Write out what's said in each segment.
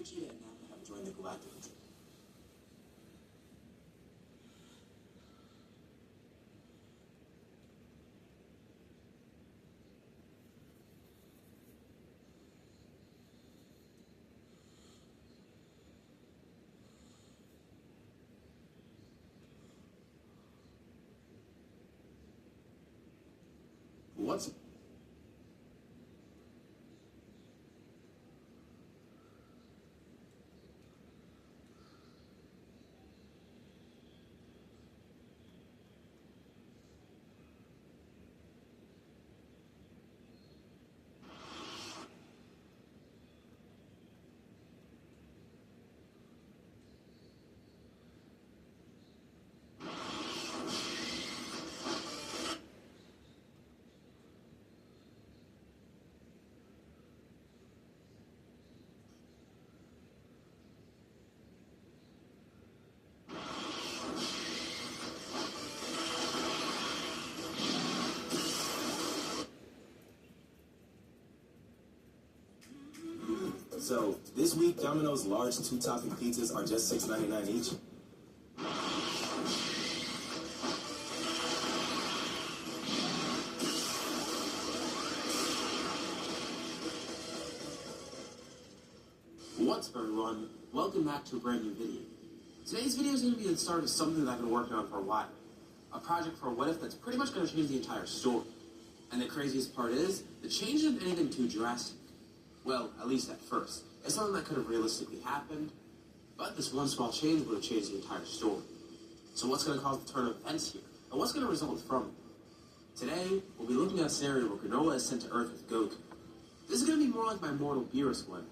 Vegeta and Nappa have joined the Galactic Team. What's So, this week, Domino's large two-topping pizzas are just $6.99 each. What's up, everyone? Welcome back to a brand new video. Today's video is going to be the start of something that I've been working on for a while. A project for What If that's pretty much going to change the entire story. And the craziest part is, the change isn't anything too drastic. Well, at least at first. It's something that could have realistically happened, but this one small change would have changed the entire story. So what's going to cause the turn of events here? And what's going to result from it? Today, we'll be looking at a scenario where Granola is sent to Earth with Goku. This is going to be more like my Mortal Beerus one,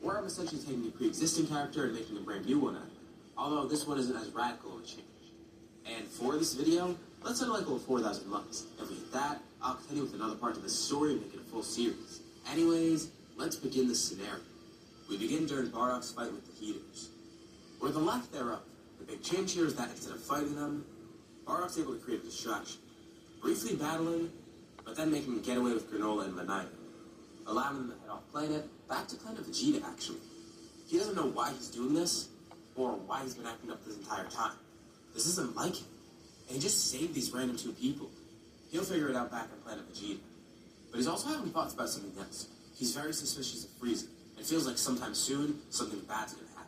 where I'm essentially taking a pre-existing character and making a brand new one out of it. Although this one isn't as radical of a change. And for this video, let's set a like over 4,000 likes. If we hit that, I'll continue with another part of this story and make it a full series. Anyways, let's begin the scenario. We begin during Bardock's fight with the Heaters. Or the lack thereof. The big change here is that instead of fighting them, Bardock's able to create a distraction. Briefly battling, but then making a getaway with Granola and Manito. Allowing them to head off planet, back to planet Vegeta actually. He doesn't know why he's doing this, or why he's been acting up this entire time. This isn't like him. And he just saved these random two people. He'll figure it out back on planet Vegeta. But he's also having thoughts about something else. He's very suspicious of Frieza. It feels like sometime soon, something bad's gonna happen.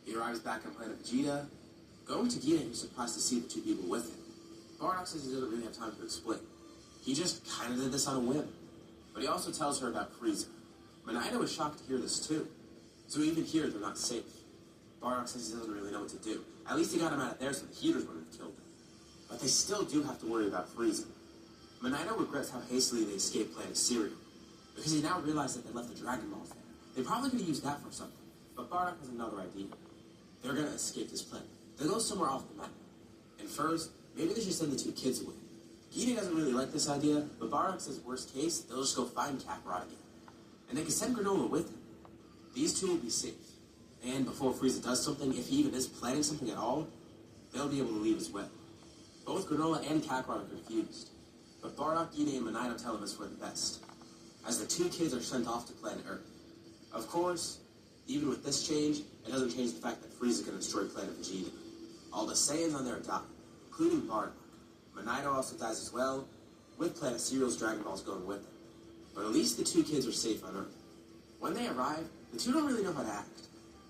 He arrives back on planet Vegeta. Going to Gita, he's surprised to see the two people with him. Bardock says he doesn't really have time to explain. He just kinda did this on a whim. But he also tells her about Frieza. Manito is shocked to hear this too. So even here, they're not safe. Bardock says he doesn't really know what to do. At least he got him out of there so the Heaters wouldn't have killed him. But they still do have to worry about Frieza. Manito regrets how hastily they escaped planet Syria, because he now realized that they left the Dragon Balls there. They probably could have used that for something, but Bardock has another idea. They're gonna escape this planet. They'll go somewhere off the map. And first, maybe they should send the two kids away. Gita doesn't really like this idea, but Bardock says worst case, they'll just go find Kakarot again. And they can send Granola with him. These two will be safe. And before Frieza does something, if he even is planning something at all, they'll be able to leave as well. Both Granola and Kakarot are confused. But Bardock, Gita, and Manito tell him it's for the best, as the two kids are sent off to planet Earth. Of course, even with this change, it doesn't change the fact that Frieza can destroy planet Vegeta. All the Saiyans on there die, including Bardock. Manito also dies as well, with planet Cereal's Dragon Balls going with them. But at least the two kids are safe on Earth. When they arrive, the two don't really know how to act.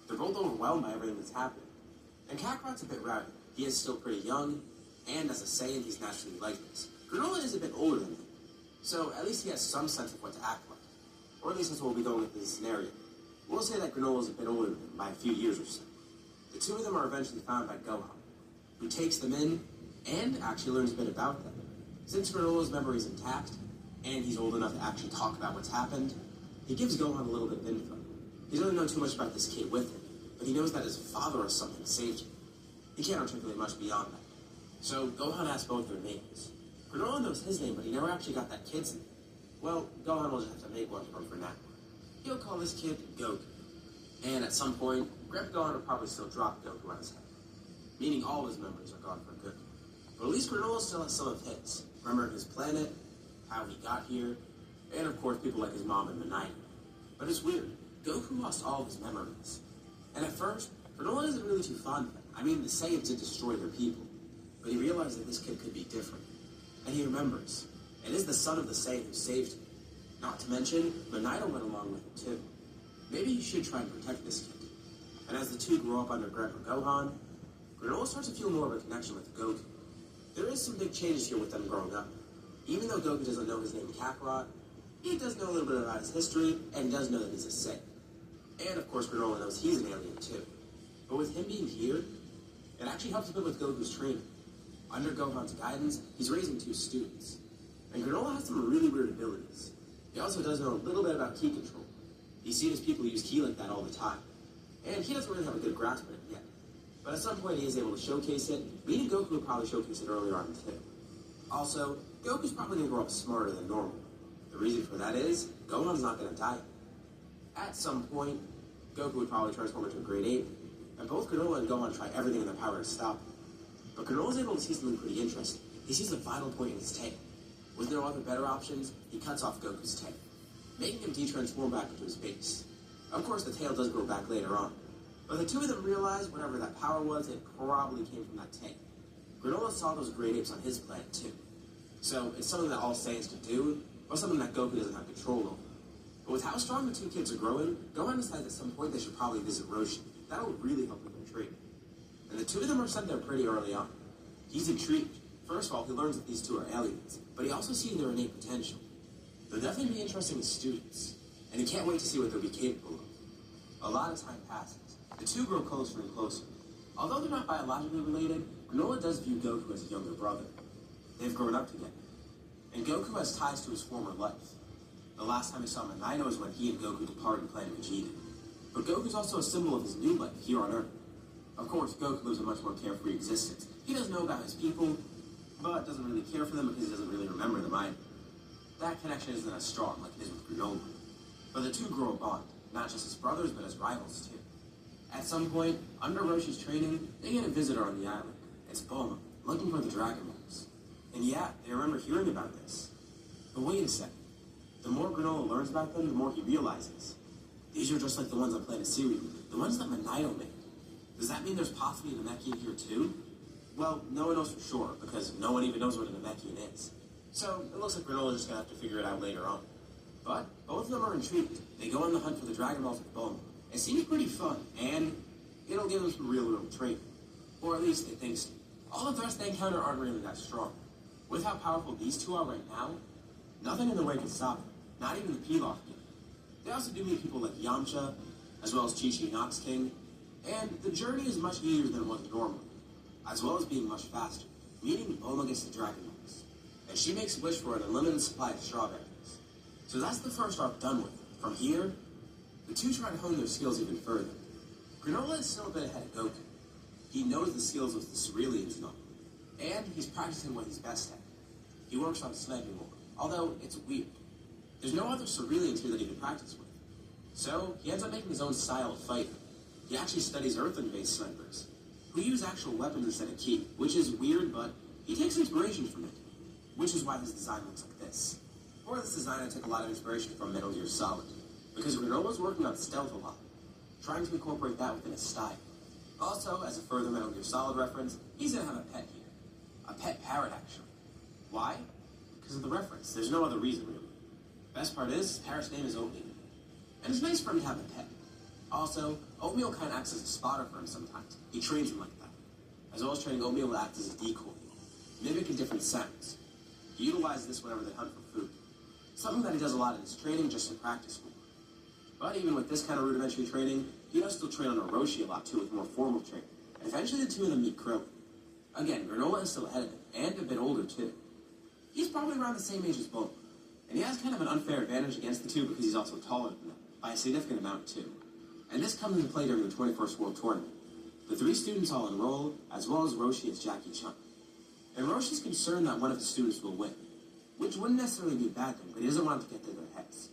They're both overwhelmed by everything that's happening. And Kakarot's a bit rowdy. He is still pretty young, and as a Saiyan, he's naturally like this. Granola is a bit older than him, so at least he has some sense of what to act like. Or at least that's what we'll be going with this scenario. We'll say that Granola is a bit older than him by a few years or so. The two of them are eventually found by Gohan, who takes them in and actually learns a bit about them. Since Granola's memory is intact, and he's old enough to actually talk about what's happened, he gives Gohan a little bit of info. He doesn't know too much about this kid with him, but he knows that his father or something saved him. He can't articulate much beyond that. So Gohan asks both their names. Granola knows his name, but he never actually got that kid's name. Well, Gohan will just have to make one for him for now. He'll call this kid Goku. And at some point, Grandpa Gohan will probably still drop Goku on his head, meaning all of his memories are gone for good. But at least Granola still has some of his. Remembering his planet, how he got here, and of course people like his mom and Manito. But it's weird. Goku lost all of his memories. And at first, Granola isn't really too fond of it. I mean, the Saiyans did destroy their people. But he realized that this kid could be different. And he remembers. It is the son of the Saiyan who saved him. Not to mention, Minato went along with him too. Maybe he should try and protect this kid. And as the two grow up under Grandpa Gohan, Granola starts to feel more of a connection with Goku. There is some big changes here with them growing up. Even though Goku doesn't know his name Kakarot, he does know a little bit about his history, and does know that he's a Saiyan. And of course, Granola knows he's an alien too. But with him being here, it actually helps a bit with Goku's training. Under Gohan's guidance, he's raising two students. And Granola has some really weird abilities. He also does know a little bit about ki control. He's seen his people use ki like that all the time. And he doesn't really have a good grasp of it yet. But at some point he is able to showcase it, meaning Goku would probably showcase it earlier on too. Also, Goku's probably going to grow up smarter than normal. The reason for that is, Gohan's not going to die. At some point, Goku would probably transform into a Grade 8, and both Granola and Gohan try everything in their power to stop him. But Granola's able to see something pretty interesting. He sees a vital point in his tail. With no other better options, he cuts off Goku's tail, making him de-transform back into his base. Of course, the tail does grow back later on, but the two of them realize whatever that power was, it probably came from that tail. Granola saw those Grade Apes on his planet too. So it's something that all Saiyans can do, but something that Goku doesn't have control over. But with how strong the two kids are growing, Gohan decides at some point they should probably visit Roshi. That would really help with their training. And the two of them are sent there pretty early on. He's intrigued. First of all, he learns that these two are aliens, but he also sees their innate potential. They'll definitely be interesting as students, and he can't wait to see what they'll be capable of. A lot of time passes. The two grow closer and closer. Although they're not biologically related, Granola does view Goku as a younger brother. They've grown up together. And Goku has ties to his former life. The last time he saw Minato was when he and Goku departed Planet Vegeta. But Goku's also a symbol of his new life here on Earth. Of course, Goku lives a much more carefree existence. He does know about his people, but doesn't really care for them because he doesn't really remember them either. That connection isn't as strong like it is with Granola. But the two grow a bond, not just as brothers, but as rivals too. At some point, under Roshi's training, they get a visitor on the island. It's Bulma, looking for the Dragon Balls. And yeah, they remember hearing about this. But wait a second. The more Granola learns about them, the more he realizes. These are just like the ones on Planet Sirius, the ones that Minato made. Does that mean there's possibly a Namekian here too? Well, no one knows for sure, because no one even knows what a Namekian is. So, it looks like Granola's just gonna have to figure it out later on. But, both of them are intrigued. They go on the hunt for the Dragon Balls with Bulma. It seems pretty fun, and it'll give them some real training. Or at least they think so. All the threats they encounter aren't really that strong. With how powerful these two are right now, nothing in their way can stop them. Not even the Pilaf King. They also do meet people like Yamcha, as well as Chi-Chi Nox King, and the journey is much easier than it was normally, as well as being much faster, meaning Bulma gets the Dragon Balls, and she makes a wish for an unlimited supply of strawberries. So that's the first arc done with. From here, the two try to hone their skills even further. Granola is still a bit ahead of Goku. He knows the skills of the Cerealians and all, and he's practicing what he's best at. He works on sniping more, although it's weird. There's no other Cerealians here that he can practice with. So, he ends up making his own style of fighting. He actually studies earthen-based snipers, who use actual weapons instead of ki, which is weird, but he takes inspiration from it, which is why his design looks like this. For this design, I took a lot of inspiration from Metal Gear Solid, because Granola's working on stealth a lot, trying to incorporate that within his style. Also, as a further Metal Gear Solid reference, he's gonna have a pet here. A pet parrot, actually. Why? Because of the reference. There's no other reason, really. Best part is, his parrot's name is Oatmeal. And it's nice for him to have a pet. Also, Oatmeal kind of acts as a spotter for him sometimes. He trains him like that. As well as training Oatmeal to act as a decoy, mimicking different sounds. He utilizes this whenever they hunt for food. Something that he does a lot in his training, just in practice for. But even with this kind of rudimentary training, he does still train on Orochi a lot too, with more formal training. And eventually the two of them meet Krillin. Again, Granola is still ahead of him, and a bit older too. He's probably around the same age as Bulma. And he has kind of an unfair advantage against the two because he's also taller than them, by a significant amount too. And this comes into play during the 21st World Tournament. The three students all enroll, as well as Roshi as Jackie Chan. And Roshi's concerned that one of his students will win, which wouldn't necessarily be a bad thing, but he doesn't want it to get to their heads.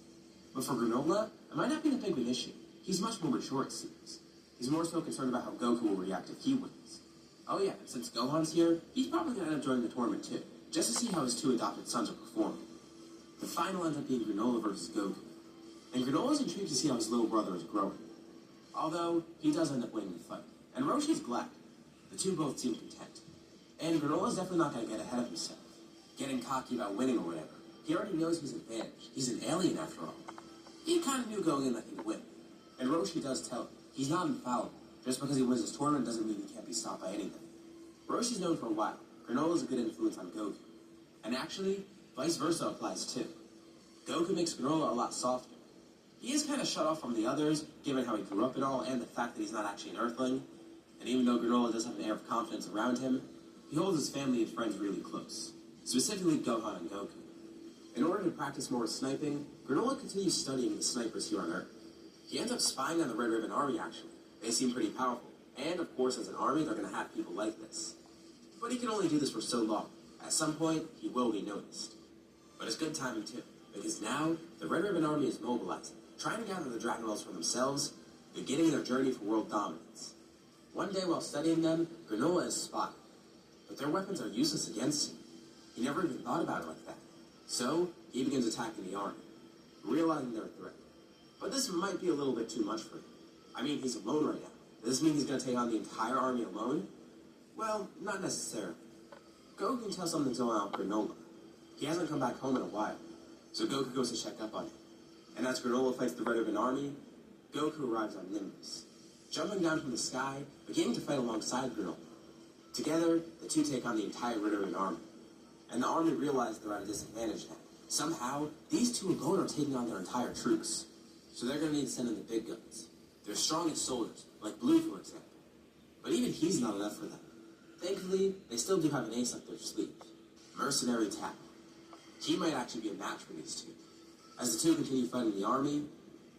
But for Granola, it might not be that big of an issue. He's much more mature, it seems. He's more so concerned about how Goku will react if he wins. Oh yeah, and since Gohan's here, he's probably going to end up joining the tournament too, just to see how his two adopted sons are performing. The final ends up being Granola versus Goku. and Granola's intrigued to see how his little brother is growing. Although, he does end up winning the fight, and Roshi's glad. The two both seem content. And Granola's definitely not going to get ahead of himself, getting cocky about winning or whatever. He already knows he's advantaged. He's an alien after all. He kind of knew going in that he would win. And Roshi does tell him, he's not infallible. Just because he wins this tournament doesn't mean he can't be stopped by anything. Roshi's known for a while. Granola's a good influence on Goku. And actually, vice versa applies too. Goku makes Granola a lot softer. He is kind of shut off from the others, given how he grew up and all, and the fact that he's not actually an Earthling. And even though Granola does have an air of confidence around him, he holds his family and friends really close. Specifically Gohan and Goku. In order to practice more sniping, Granola continues studying the snipers here on Earth. He ends up spying on the Red Ribbon Army, actually. They seem pretty powerful. And, of course, as an army, they're going to have people like this. But he can only do this for so long. At some point, he will be noticed. But it's good timing, too. Because now, the Red Ribbon Army is mobilizing, trying to gather the Dragon Balls for themselves, beginning their journey for world dominance. One day, while studying them, Granola is spotted. But their weapons are useless against him. He never even thought about it like that. So, he begins attacking the army, realizing they're a threat. But this might be a little bit too much for him. I mean, he's alone right now. Does this mean he's going to take on the entire army alone? Well, not necessarily. Goku can tell something's going on with Granola. He hasn't come back home in a while, so Goku goes to check up on him. And as Granola fights the Red Ribbon Army, Goku arrives on Nimbus, jumping down from the sky, beginning to fight alongside Granola. Together, the two take on the entire Red Ribbon Army, and the army realize they're at a disadvantage now. Somehow, these two alone are taking on their entire troops, so they're going to need to send in the big guns. Their strongest soldiers, like Blue, for example. But even he's not enough for them. Thankfully, they still do have an ace up their sleeve. Mercenary Tao. He might actually be a match for these two. As the two continue fighting the army,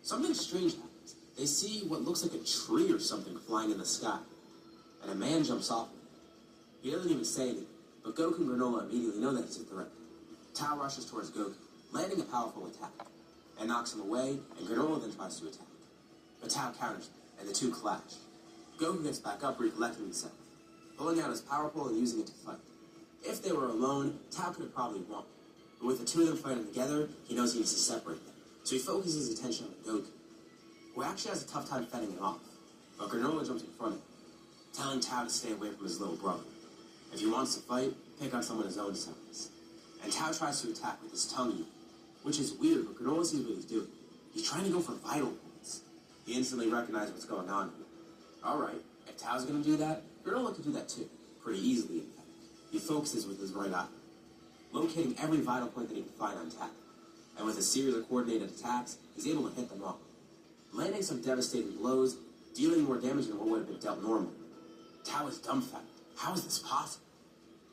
something strange happens. They see what looks like a tree or something flying in the sky, and a man jumps off of it. He doesn't even say anything, but Goku and Granola immediately know that he's a threat. Tao rushes towards Goku, landing a powerful attack, and knocks him away, and Granola then tries to attack. But Tao counters him, and the two clash. Goku gets back up, recollecting himself, pulling out his power pole and using it to fight. If they were alone, Tao could have probably won. But with the two of them fighting together, he knows he needs to separate them. So he focuses his attention on Goku, who actually has a tough time fending him off. But Granola jumps in front of him, telling Tao to stay away from his little brother. If he wants to fight, pick on someone his own size. And Tao tries to attack with his tongue unit, which is weird, but Granola sees what he's doing. He's trying to go for vital points. He instantly recognizes what's going on here. Alright, if Tao's gonna do that, Granola could do that too. Pretty easily, in fact. He focuses with his right eye, locating every vital point that he can find on Tao. And with a series of coordinated attacks, he's able to hit them all, landing some devastating blows, dealing more damage than what would have been dealt normally. Tao is dumbfounded. How is this possible?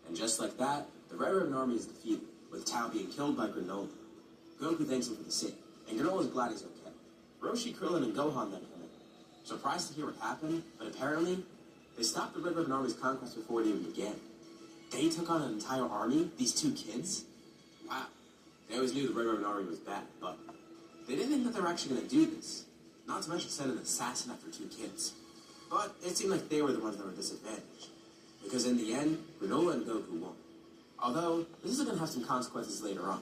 And just like that, the Red Ribbon Army is defeated, with Tao being killed by Granola. Goku thanks him for the save, and Granola is glad he's okay. Roshi, Krillin, and Gohan then come in, surprised to hear what happened, but apparently, they stopped the Red Ribbon Army's conquest before it even began. They took on an entire army? These two kids? Wow. They always knew the Red Ribbon Army was bad, but they didn't think that they were actually going to do this. Not to mention send an assassin after two kids. But it seemed like they were the ones that were disadvantaged. Because in the end, Granola and Goku won. Although, this is going to have some consequences later on.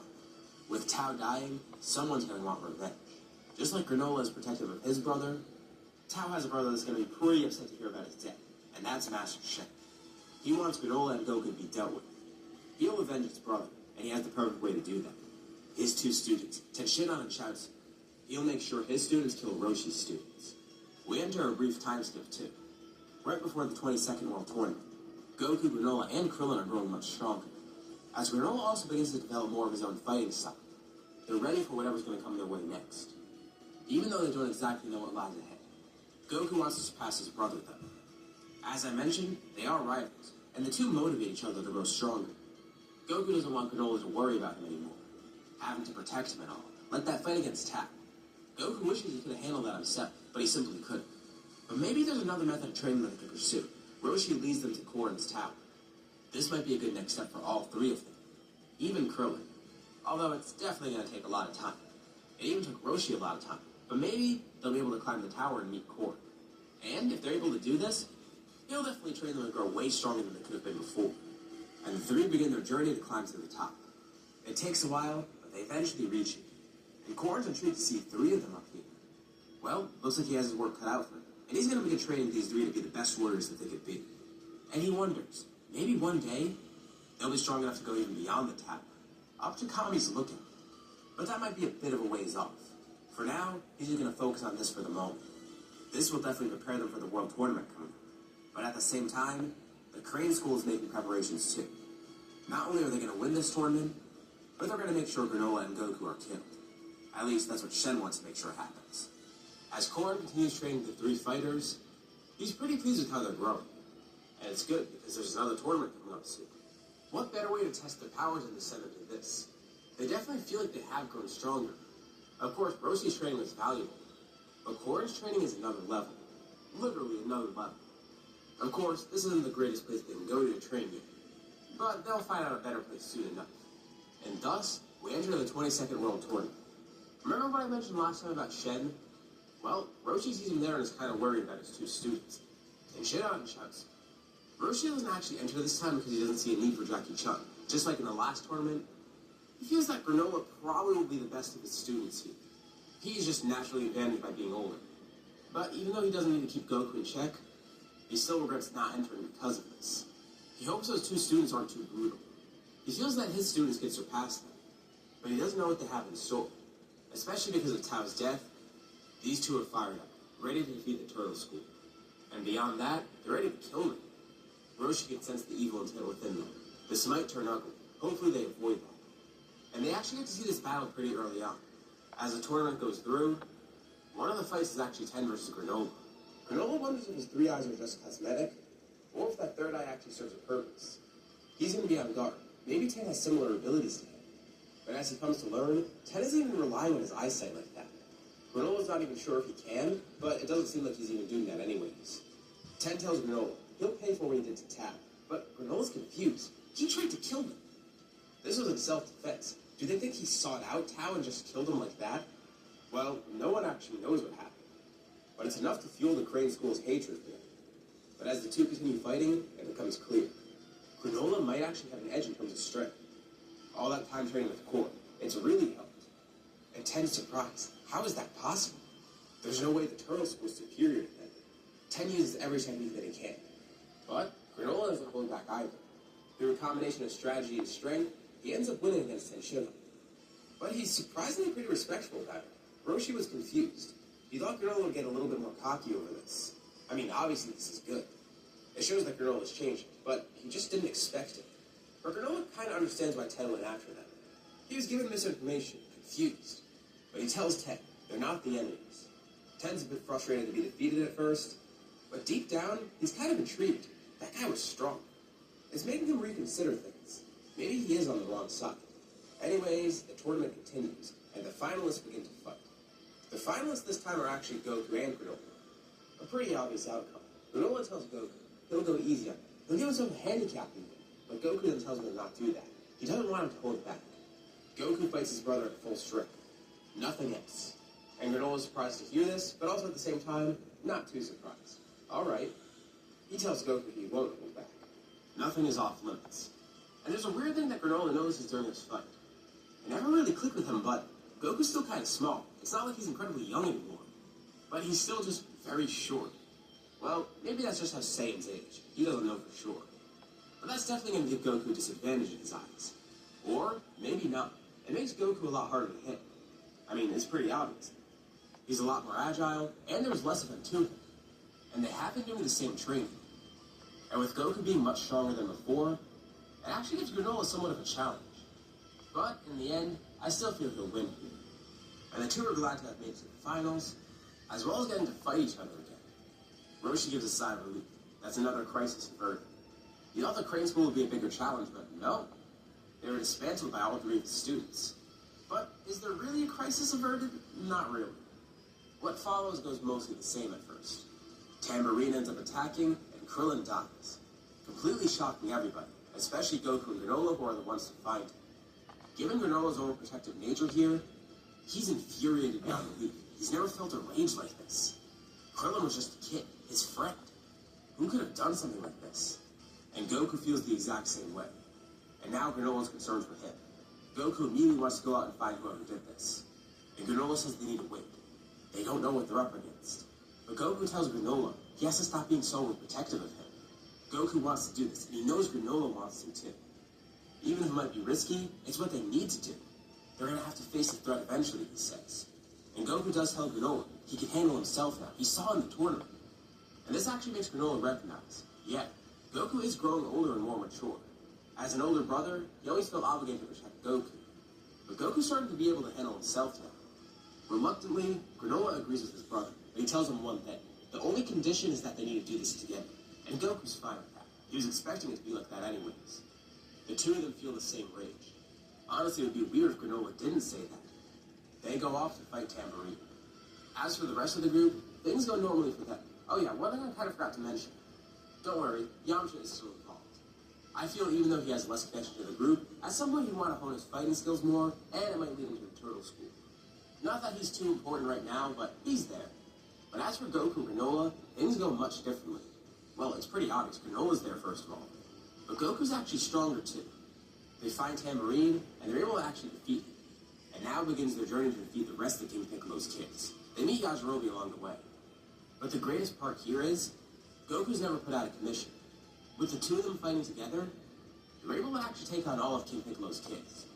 With Tao dying, someone's going to want revenge. Just like Granola is protective of his brother, Tao has a brother that's going to be pretty upset to hear about his death, and that's Master Shen. He wants Granola and Goku to be dealt with. He'll avenge his brother, and he has the perfect way to do that. His two students, Tenshinhan and Chaozu. He'll make sure his students kill Roshi's students. We enter a brief time skip too. Right before the 22nd World Tournament, Goku, Granola, and Krillin are growing much stronger. As Granola also begins to develop more of his own fighting style, they're ready for whatever's going to come their way next. Even though they don't exactly know what lies ahead, Goku wants to surpass his brother though. As I mentioned, they are rivals, and the two motivate each other to grow stronger. Goku doesn't want Granola to worry about him anymore, having to protect him and all, like that fight against Tao. Goku wishes he could have handled that himself, but he simply couldn't. But maybe there's another method of training that they could pursue. Roshi leads them to Korin's tower. This might be a good next step for all three of them, even Krillin. Although it's definitely going to take a lot of time. It even took Roshi a lot of time, but maybe they'll be able to climb the tower and meet Korin. And if they're able to do this, he'll definitely train them to grow way stronger than they could have been before. And the three begin their journey to climb to the top. It takes a while, but they eventually reach it. And Korn's intrigued to see 3 of them up here. Well, looks like he has his work cut out for him. And he's going to begin training these 3 to be the best warriors that they could be. And he wonders, maybe one day, they'll be strong enough to go even beyond the tower. Up to Kami's looking. But that might be a bit of a ways off. For now, he's just going to focus on this for the moment. This will definitely prepare them for the World Tournament coming up. But at the same time, the Crane School is making preparations too. Not only are they going to win this tournament, but they're going to make sure Granola and Goku are killed. At least that's what Shen wants to make sure happens. As Korn continues training the 3 fighters, he's pretty pleased with how they're growing. And it's good because there's another tournament coming up soon. What better way to test their powers in the center than this? They definitely feel like they have grown stronger. Of course, Roshi's training was valuable, but Korn's training is another level. Literally another level. Of course, this isn't the greatest place they can go to train yet, but they'll find out a better place soon enough. And thus, we enter the 22nd World Tournament. Remember what I mentioned last time about Shen? Well, Roshi sees him there and is kind of worried about his 2 students. And Shiran shouts. Roshi doesn't actually enter this time because he doesn't see a need for Jackie Chun. Just like in the last tournament, he feels that Granola probably will be the best of his students here. He is just naturally advantaged by being older. But even though he doesn't need to keep Goku in check, he still regrets not entering because of this. He hopes those 2 students aren't too brutal. He feels that his students could surpass them, but he doesn't know what they have in store. Especially because of Tao's death, these 2 are fired up, ready to defeat the Turtle School. And beyond that, they're ready to kill them. Roshi can sense the evil intent within them. This might turn ugly. Hopefully they avoid that. And they actually get to see this battle pretty early on. As the tournament goes through, one of the fights is actually 10 versus Granola. Granola wonders if his 3 eyes are just cosmetic, or if that 3rd eye actually serves a purpose. He's going to be on guard. Maybe 10 has similar abilities to him. But as he comes to learn, 10 isn't even relying on his eyesight like that. Granola's not even sure if he can, but it doesn't seem like he's even doing that anyways. 10 tells Granola he'll pay for what he did to Tao, but Granola's confused. He tried to kill them. This was in self-defense. Do they think he sought out Tao and just killed him like that? Well, no one actually knows what happened. But it's enough to fuel the Crane School's hatred for him. But as the 2 continue fighting, it becomes clear. Granola might actually have an edge in terms of strength. All that time training with Korn, it's really helped. And 10's surprised. How is that possible? There's no way the Turtle School is superior to them. 10 uses every technique that he can. But Granola doesn't hold back either. Through a combination of strategy and strength, he ends up winning against Tenshinhan. But he's surprisingly pretty respectful about it. Roshi was confused. He thought Granola would get a little bit more cocky over this. I mean, obviously this is good. It shows that Granola's changing, but he just didn't expect it. But Granola kind of understands why Ted went after them. He was given misinformation, confused. But he tells Ted they're not the enemies. Ted's a bit frustrated to be defeated at first, but deep down, he's kind of intrigued. That guy was strong. It's making him reconsider things. Maybe he is on the wrong side. Anyways, the tournament continues, and the finalists begin to fight. The finalists this time are actually Goku and Granola. A pretty obvious outcome. Granola tells Goku he'll go easy on him. He'll give himself a handicap even. But Goku then tells him to not do that. He doesn't want him to hold back. Goku fights his brother at full strength. Nothing else. And Granola's surprised to hear this, but also at the same time, not too surprised. Alright. He tells Goku he won't hold back. Nothing is off limits. And there's a weird thing that Granola notices during this fight. It never really clicked with him, but Goku's still kind of small. It's not like he's incredibly young anymore. But he's still just very short. Well, maybe that's just how Saiyans age. He doesn't know for sure. But that's definitely going to give Goku a disadvantage in his eyes. Or maybe not. It makes Goku a lot harder to hit. I mean, it's pretty obvious. He's a lot more agile, and there's less of him to him. And they have been doing the same training. And with Goku being much stronger than before, it actually gives Granola somewhat of a challenge. But in the end, I still feel he'll win here. And the 2 are glad to have made it to the finals, as well as getting to fight each other again. Roshi gives a sigh of relief. That's another crisis averted. You thought the Crane School would be a bigger challenge, but no. They were dismantled by all 3 of his students. But is there really a crisis averted? Not really. What follows goes mostly the same at first. Tambourine ends up attacking, and Krillin dies, completely shocking everybody, especially Goku and Granola, who are the ones to find him. Given Granola's overprotective nature here, he's infuriated beyond belief. He's never felt a rage like this. Krillin was just a kid, his friend. Who could have done something like this? And Goku feels the exact same way. And now Granola's concerned for him. Goku immediately wants to go out and find whoever did this. and Granola says they need to wait. They don't know what they're up against. But Goku tells Granola he has to stop being so overprotective of him. Goku wants to do this, and he knows Granola wants to too. Even if it might be risky, it's what they need to do. They're going to have to face the threat eventually, he says. And Goku does tell Granola he can handle himself now. He saw in the tournament. And this actually makes Granola recognize, yeah, Goku is growing older and more mature. As an older brother, he always felt obligated to protect Goku. But Goku's starting to be able to handle himself now. Reluctantly, Granola agrees with his brother, but he tells him one thing. The only condition is that they need to do this together. And Goku's fine with that. He was expecting it to be like that anyways. The two of them feel the same rage. Honestly, it would be weird if Granola didn't say that. They go off to fight Tambourine. As for the rest of the group, things go normally for them. Oh yeah, one thing I kind of forgot to mention. Don't worry, Yamcha is still involved. I feel even though he has less connection to the group, at some point he'd want to hone his fighting skills more, and it might lead him to the Turtle School. Not that he's too important right now, but he's there. But as for Goku and Granola, things go much differently. Well, it's pretty obvious. Granola's there, first of all. But Goku's actually stronger, too. They find Tambourine, and they're able to actually defeat him. And now begins their journey to defeat the rest of King Piccolo's kids. They meet Yajirobe along the way. But the greatest part here is, Goku's never put out a commission. With the two of them fighting together, they're able to actually take on all of King Piccolo's kids.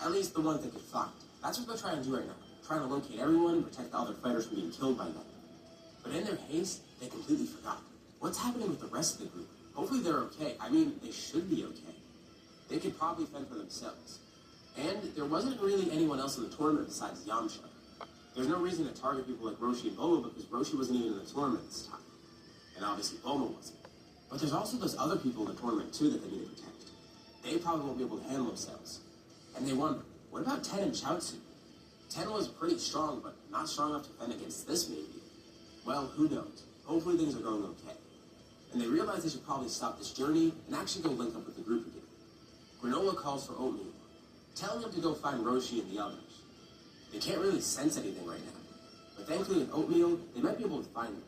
At least the ones they could find. That's what they're trying to do right now. Trying to locate everyone and protect all their fighters from being killed by them. But in their haste, they completely forgot. What's happening with the rest of the group? Hopefully they're okay. I mean, they should be okay. They could probably fend for themselves. And there wasn't really anyone else in the tournament besides Yamcha. There's no reason to target people like Roshi and Bulma because Roshi wasn't even in the tournament this time. And obviously Bulma wasn't. But there's also those other people in the tournament too that they need to protect. They probably won't be able to handle themselves. And they wonder, what about Ten and Chaozu? Ten was pretty strong, but not strong enough to defend against this maybe. Well, who knows? Hopefully things are going okay. And they realize they should probably stop this journey and actually go link up with the group again. Granola calls for Oatmeal, telling him to go find Roshi and the others. They can't really sense anything right now, but thankfully with Oatmeal, they might be able to find them.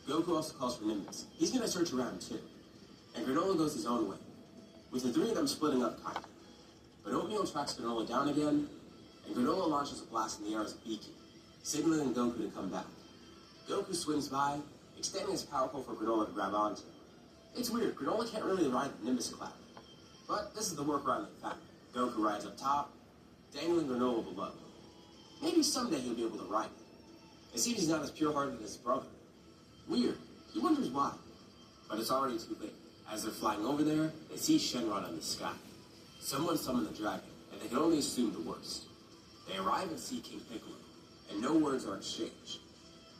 Goku also calls for Nimbus. He's going to search around too. And Granola goes his own way, with the three of them splitting up kind of. But Oatmeal tracks Granola down again, and Granola launches a blast in the air as a beacon, signaling Goku to come back. Goku swings by, extending his power pole for Granola to grab onto. It's weird, Granola can't really ride the Nimbus cloud. But this is the workaround they found. Goku rides up top, dangling Granola below. Maybe someday he'll be able to ride it. It seems he's not as pure-hearted as his brother. Weird. He wonders why. But it's already too late. As they're flying over there, they see Shenron in the sky. Someone summoned the dragon, and they can only assume the worst. They arrive and see King Piccolo, and no words are exchanged.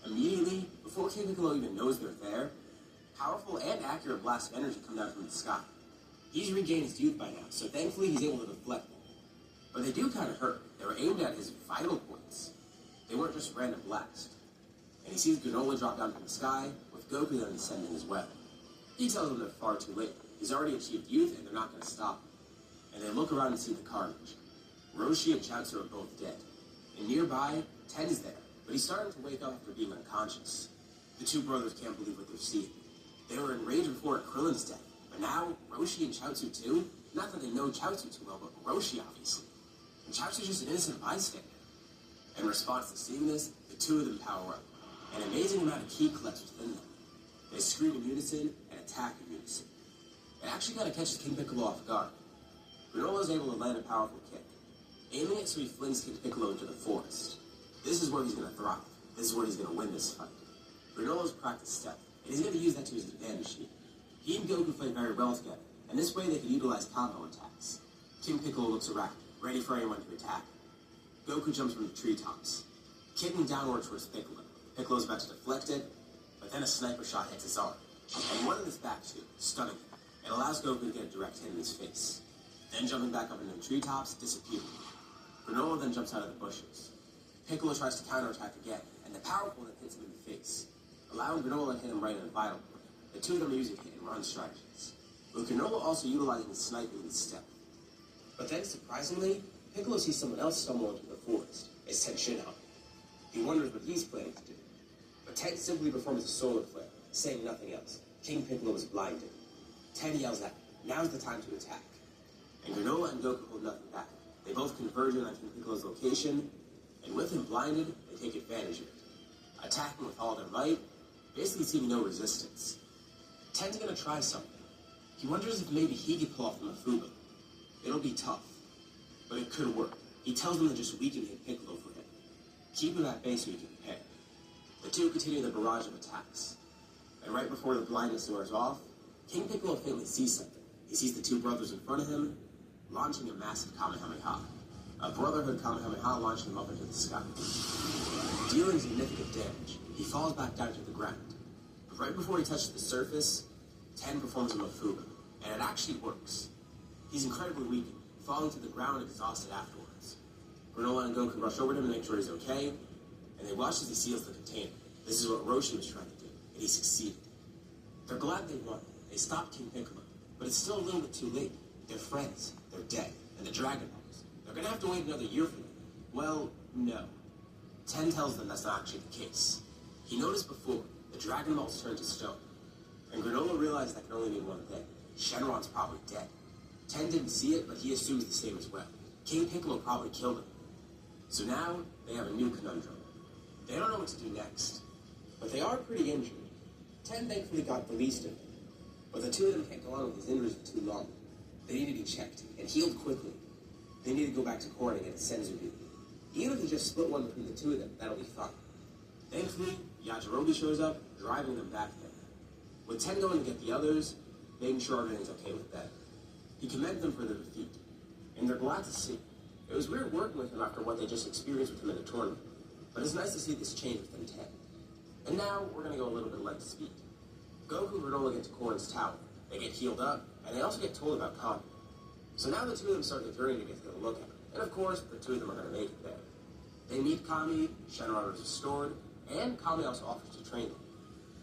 Immediately, before King Piccolo even knows they're there, powerful and accurate blasts of energy come down from the sky. He's regained his youth by now, so thankfully he's able to deflect them. But they do kind of hurt. They were aimed at his vital points. They weren't just random blasts. And he sees Granola drop down from the sky, with Goku then descending as well. He tells them they're far too late. He's already achieved youth, and they're not going to stop him. And they look around and see the carnage. Roshi and Chaozu are both dead. And nearby, Ten's there, but he's starting to wake up after being unconscious. The two brothers can't believe what they're seeing. They were enraged before at Krillin's death, but now, Roshi and Chaozu too? Not that they know Chaozu too well, but Roshi, obviously. And Chaozu's just an innocent bystander. In response to seeing this, the two of them power up. An amazing amount of ki collects within them. They scream in unison and attack in unison. It actually kind of catches King Piccolo off guard. Granola is able to land a powerful kick, aiming it so he flings King Piccolo into the forest. This is where he's going to thrive. This is where he's going to win this fight. Granola's practiced stealth, and he's going to use that to his advantage here. He and Goku fight very well together, and this way they can utilize combo attacks. King Piccolo looks around, ready for anyone to attack. Goku jumps from the treetops, kicking downward towards Piccolo. Piccolo's about to deflect it, but then a sniper shot hits his arm, and one in his back too, stunning him. It allows Goku to get a direct hit in his face. Then jumping back up into the treetops, disappearing. Granola then jumps out of the bushes. Piccolo tries to counterattack again, and the powerful one hits him in the face, allowing Granola to hit him right in the vital point. The two of them are using hit-and-run strategies, with Granola also utilizing his sniping and stealth. But then, surprisingly, Piccolo sees someone else stumble into the forest. It's Ten Shinhan. He wonders what he's planning to do. But Ten simply performs a solar flare, saying nothing else. King Piccolo is blinded. Ten yells out, "Now's the time to attack." And Granola and Goku hold nothing back. They both converge on King Piccolo's location, And with him blinded, they take advantage of it, attacking with all their might, basically seeing no resistance. Ten's gonna try something. He wonders if maybe he could pull off the Mafuba. It'll be tough, but it could work. He tells them to just weaken King Piccolo for him. Keep him at bay so he can prepare. The two continue the barrage of attacks. And right before the blindness wears off, King Piccolo faintly sees something. He sees the two brothers in front of him, launching a massive Kamehameha. A Brotherhood Kamehameha launching him up into the sky. Dealing significant damage, he falls back down to the ground. But right before he touches the surface, Ten performs a Mafuba, and it actually works. He's incredibly weakened, falling to the ground exhausted afterwards. Granola and Goku rush over to him to make sure he's okay, and they watch as he seals the container. This is what Roshi was trying to do, and he succeeded. They're glad they won. They stopped King Piccolo, but it's still a little bit too late. They're friends, they're dead, and the Dragon Balls. They're gonna have to wait another year for them. Well, no. Ten tells them that's not actually the case. He noticed before, the Dragon Balls turned to stone. And Granola realized that can only mean one thing. Shenron's probably dead. Ten didn't see it, but he assumes the same as well. King Piccolo probably killed him. So now, they have a new conundrum. They don't know what to do next. But they are pretty injured. Ten thankfully got the least of it. But the two of them can't go on with these injuries for too long. They need to be checked and healed quickly. They need to go back to Korra and get a Senzu. Even if they just split one between the two of them, that'll be fine. Thankfully, Yajirobe shows up, driving them back there. With Ten going to get the others, making sure everything's okay with them. He commended them for their defeat, and they're glad to see. It was weird working with him after what they just experienced with him in the tournament, but it's nice to see this change within Ten. And now, we're going to go a little bit light speed. Goku and Granola get to Korra's tower. They get healed up, and they also get told about Kami. So now the two of them start the journey to get a look at her. And of course, the two of them are going to make it there. They meet Kami, Shenron is restored, and Kami also offers to train them.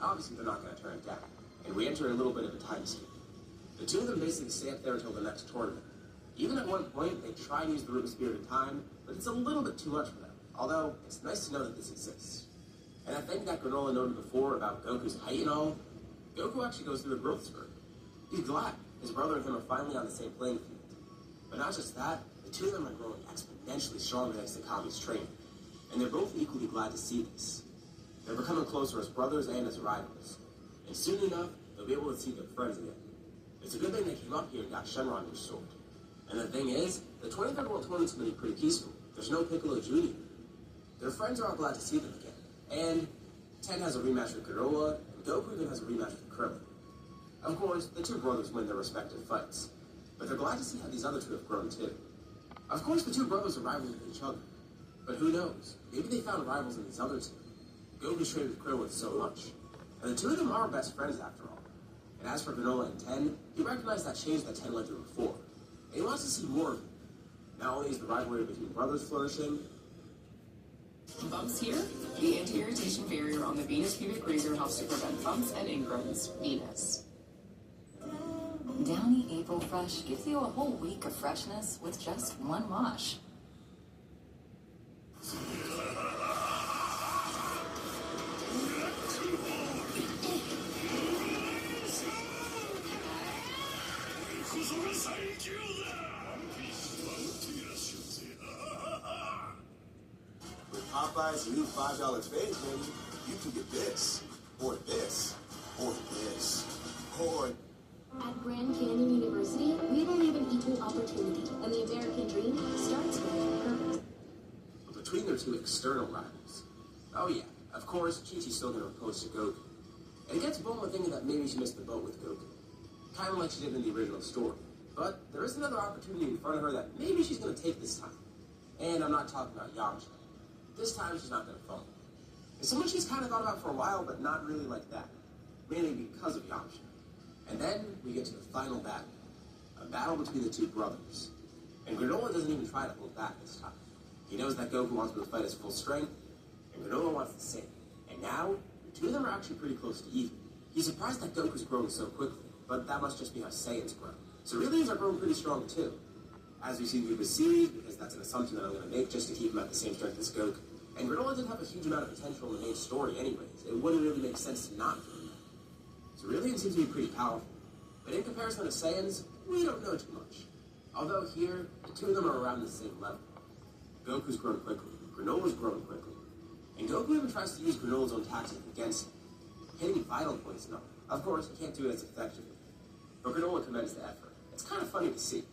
Obviously, they're not going to turn it down, and we enter a little bit of a time skip. The two of them basically stay up there until the next tournament. Even at one point, they try and use the Root of Spirit of Time, but it's a little bit too much for them. Although, it's nice to know that this exists. And I think that Granola noted before about Goku's height and all, Goku actually goes through a growth spurt. He's glad his brother and him are finally on the same playing field. But not just that, the two of them are growing exponentially stronger thanks to Kami's training. And they're both equally glad to see this. They're becoming closer as brothers and as rivals. And soon enough, they'll be able to see their friends again. It's a good thing they came up here and got Shenron restored. And the thing is, the 23rd World Tournament's going to be pretty peaceful. There's no Piccolo Jr. Their friends are all glad to see them again. And Ten has a rematch with Granola, and Goku even has a rematch with Krillin. Of course, the two brothers win their respective fights. But they're glad to see how these other two have grown too. Of course, the two brothers are rivals with each other. But who knows? Maybe they found rivals in these other two. Goku's traded with Krillin so much. And the two of them are best friends after all. And as for Granola and Ten, he recognized that change that Ten led to before. And he wants to see more of it. Not only is the rivalry between brothers flourishing. Bumps here? The anti-irritation barrier on the Venus pubic razor helps to prevent bumps and ingrowns. Venus. Downy April Fresh gives you a whole week of freshness with just one wash. With Popeye's new $5 fave menu, you can get this, or this, or this, or... At Grand Canyon University, we believe in equal opportunity, and the American dream starts with purpose. But between their two external rivals, oh yeah, of course, Chi-Chi's still going to oppose to Goku. And it gets Bulma thinking that maybe she missed the boat with Goku. Kind of like she did in the original story. But there is another opportunity in front of her that maybe she's going to take this time. And I'm not talking about Yamcha. This time she's not going to fall. It's someone she's kind of thought about for a while, but not really like that. Mainly because of Yamcha. And then we get to the final battle. A battle between the two brothers. And Granola doesn't even try to hold back this time. He knows that Goku wants him to fight his full strength, and Granola wants the same. And now, the two of them are actually pretty close to even. He's surprised that Goku's grown so quickly, but that must just be how Saiyans grow. So Ceruleans are growing pretty strong too. As we see Yuba's series, because that's an assumption that I'm going to make just to keep him at the same strength as Goku. And Granola didn't have a huge amount of potential in the main story anyways. It wouldn't really make sense to not do that. Ceruleans seem to be pretty powerful. But in comparison to Saiyans, we don't know too much. Although here, the two of them are around the same level. Goku's grown quickly, Granola's growing quickly. And Goku even tries to use Granola's own tactic against him, hitting vital points and all. Of course, he can't do it as effectively. But Granola commends the effort. It's kind of funny to see.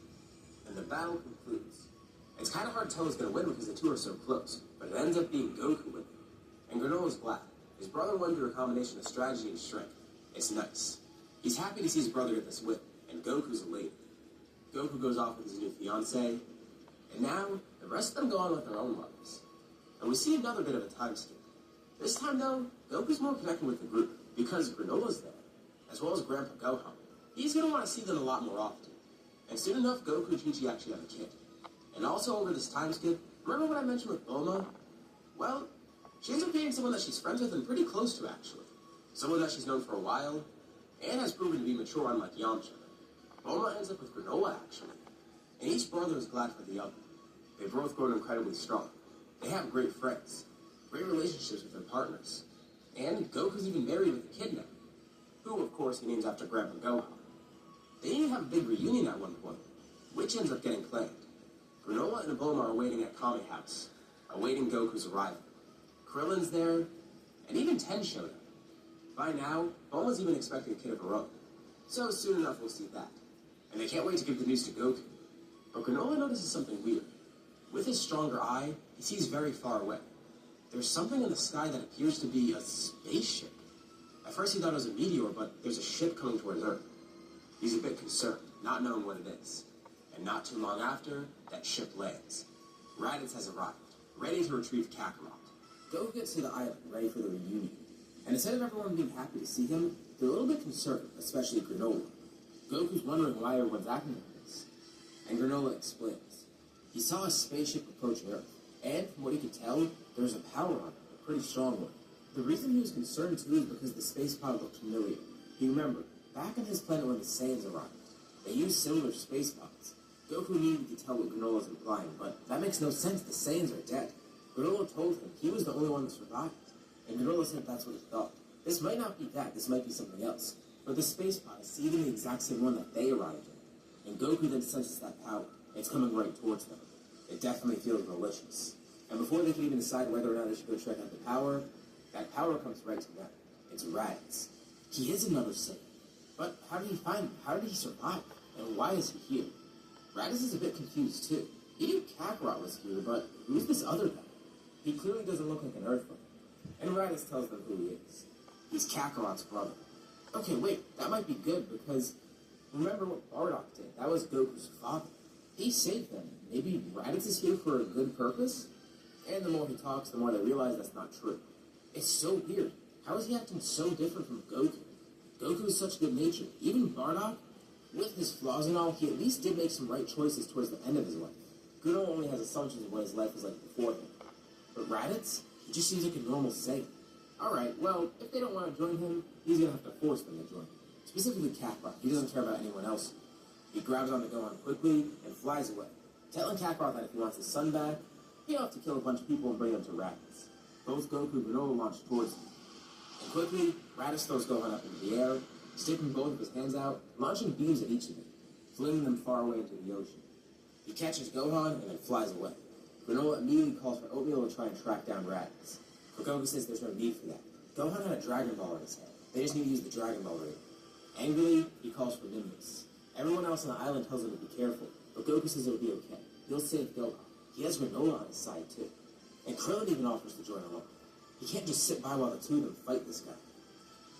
And the battle concludes. It's kind of hard to tell who's going to win because the two are so close, but it ends up being Goku winning. And Granola's glad. His brother won through a combination of strategy and strength. It's nice. He's happy to see his brother get this win, and Goku's elated. Goku goes off with his new fiancée, and now the rest of them go on with their own lives. And we see another bit of a time skip. This time, though, Goku's more connected with the group because Granola's there, as well as Grandpa Gohan. He's going to want to see them a lot more often. And soon enough, Goku and Chi-Chi actually have a kid. And also over this time skip, remember what I mentioned with Bulma? Well, she ends up dating someone that she's friends with and pretty close to, actually. Someone that she's known for a while, and has proven to be mature unlike Yamcha. Bulma ends up with Granola, actually. And each brother is glad for the other. They've both grown incredibly strong. They have great friends, great relationships with their partners. And Goku's even married with a kid now, who, of course, he names after Grandpa Gohan. They even have a big reunion at one point, which ends up getting planned. Granola and Bulma are waiting at Kame House, awaiting Goku's arrival. Krillin's there, and even Ten showed up. By now, Bulma's even expecting a kid of her own. So soon enough, we'll see that. And they can't wait to give the news to Goku. But Granola notices something weird. With his stronger eye, he sees very far away. There's something in the sky that appears to be a spaceship. At first he thought it was a meteor, but there's a ship coming towards Earth. He's a bit concerned, not knowing what it is. And not too long after, that ship lands. Raditz has arrived, ready to retrieve Kakarot. Goku gets to the island, ready for the reunion. And instead of everyone being happy to see him, they're a little bit concerned, especially Granola. Goku's wondering why everyone's acting like this. And Granola explains. He saw a spaceship approaching Earth, and from what he could tell, there was a power on it, a pretty strong one. The reason he was concerned too is because the space pod looked familiar. He remembered, back on his planet when the Saiyans arrived, they used similar space pods. Goku needed to tell what Granola's implying, but that makes no sense, the Saiyans are dead. Granola told him he was the only one that survived, and Granola said that's what he thought. This might not be that, this might be something else. But the space pod is even the exact same one that they arrived in. And Goku then senses that power. It's coming right towards them. It definitely feels malicious. And before they can even decide whether or not they should go check out the power, that power comes right to them. It's Raditz. He is another Saiyan. But how did he find him? How did he survive? And why is he here? Raditz is a bit confused too. He knew Kakarot was here, but who's this other guy? He clearly doesn't look like an Earthling. And Raditz tells them who he is. He's Kakarot's brother. Okay, wait, that might be good because remember what Bardock did? That was Goku's father. He saved them. Maybe Raditz is here for a good purpose? And the more he talks, the more they realize that's not true. It's so weird. How is he acting so different from Goku? Goku is such good nature. Even Bardock, with his flaws and all, he at least did make some right choices towards the end of his life. Granola only has assumptions of what his life was like before him. But Raditz, he just seems like a normal Saiyan. Alright, well, if they don't want to join him, he's going to have to force them to join him. Specifically Kakarot. He doesn't care about anyone else. He grabs on to Gohan quickly and flies away, telling Kakarot that if he wants his son back, he'll have to kill a bunch of people and bring them to Raditz. Both Goku and Granola launch towards him. And quickly, Raditz throws Gohan up into the air, sticking both of his hands out, launching beams at each of them, flinging them far away into the ocean. He catches Gohan and then flies away. Granola immediately calls for Oatmeal to try and track down Raditz. But Goku says there's no need for that. Gohan had a Dragon Ball in his head. They just need to use the Dragon Ball ring. Angrily, he calls for Nimbus. Everyone else on the island tells him to be careful, but Goku says it'll be okay. He'll save Gohan. He has Granola on his side too. And Krillin even offers to join along. He can't just sit by while the two of them fight this guy.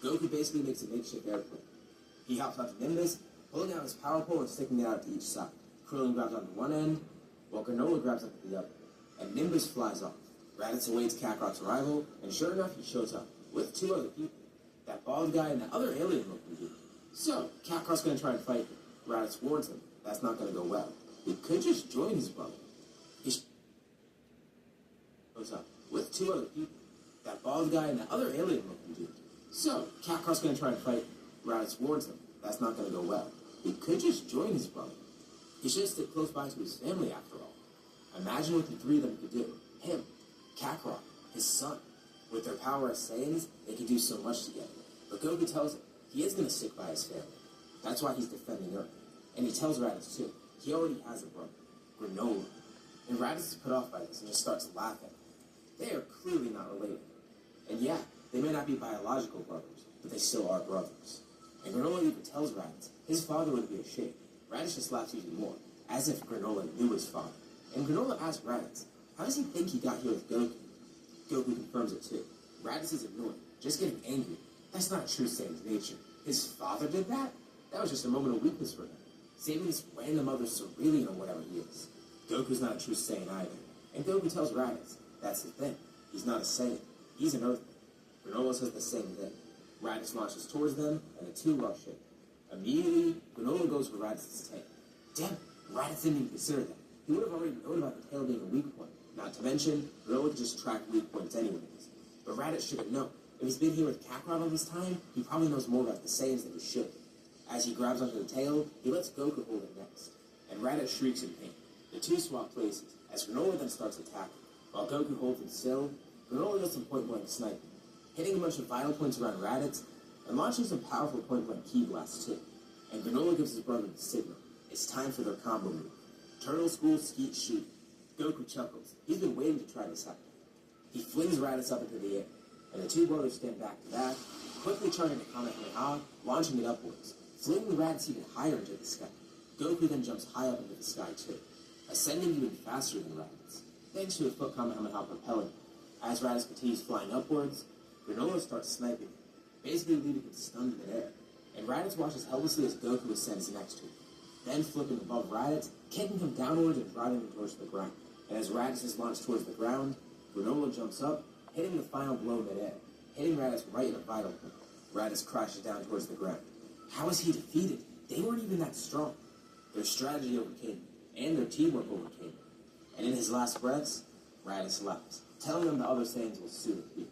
Goku basically makes a makeshift airplane. He hops onto Nimbus, pulling out his power pole and sticking it out to each side. Krillin grabs onto one end, while Granola grabs onto the other. And Nimbus flies off. Raditz awaits Kakarot's arrival, and sure enough, he shows up, with two other people. That bald guy and that other alien-looking dude. So, Kakarot's gonna try and fight him. Raditz warns him that's not gonna go well. He could just join his brother. He shows up, with two other people. That bald guy and that other alien-looking dude. So, Kakarot's gonna try and fight him. Raditz warns him that's not gonna go well. He could just join his brother. He should stick close by to his family after all. Imagine what the three of them could do. Him, Kakarot, his son. With their power as Saiyans, they could do so much together. But Goku tells him he is going to stick by his family. That's why he's defending Earth. And he tells Raditz too. He already has a brother, Granola. And Raditz is put off by this and just starts laughing. They are clearly not related. And yeah, they may not be biological brothers, but they still are brothers. And Granola even tells Raditz his father would be ashamed. Raditz just laughs even more, as if Granola knew his father. And Granola asks Raditz, how does he think he got here with Goku? Goku confirms it too. Raditz is annoyed, just getting angry. That's not true Saiyan's nature. His father did that? That was just a moment of weakness for him. Saving this random other Cerealian or whatever he is. Goku's not a true Saiyan either. And Goku tells Raditz, that's the thing. He's not a Saiyan. He's an Earthling. Granola says the same thing. Raditz launches towards them, and the two rush in. Immediately, Granola goes for Raditz's tail. Damn, Raditz didn't even consider that. He would have already known about the tail being a weak point. Not to mention, Granola could just track weak points anyways. But Raditz should have known. If he's been here with Kakarot all this time, he probably knows more about the Saiyans than he should. As he grabs onto the tail, he lets Goku hold it next. And Raditz shrieks in pain. The two swap places, as Granola then starts attacking. While Goku holds him still, Granola does some point-blank sniping, hitting a bunch of vital points around Raditz, and launching some powerful point-blank ki blasts too. And Granola gives his brother the signal. It's time for their combo move. Turtle School Skeet Shoot. Goku chuckles. He's been waiting to try this out. He flings Raditz up into the air, and the two brothers stand back to back, quickly charging the Kamehameha, launching it upwards, flinging Raditz even higher into the sky. Goku then jumps high up into the sky too, ascending even faster than Raditz, thanks to a foot Kamehameha propelling him. As Raditz continues flying upwards, Granola starts sniping him, basically leaving him stunned in midair, and Raditz watches helplessly as Goku ascends next to him, then flipping above Raditz, kicking him downwards and driving him towards the ground. And as Raditz is launched towards the ground, Granola jumps up, hitting the final blow midair, hitting Raditz right in a vital point. Raditz crashes down towards the ground. How is he defeated? They weren't even that strong. Their strategy overcame him, and their teamwork overcame him. And in his last breaths, Raditz laughs, telling them the other Saiyans will soon appear.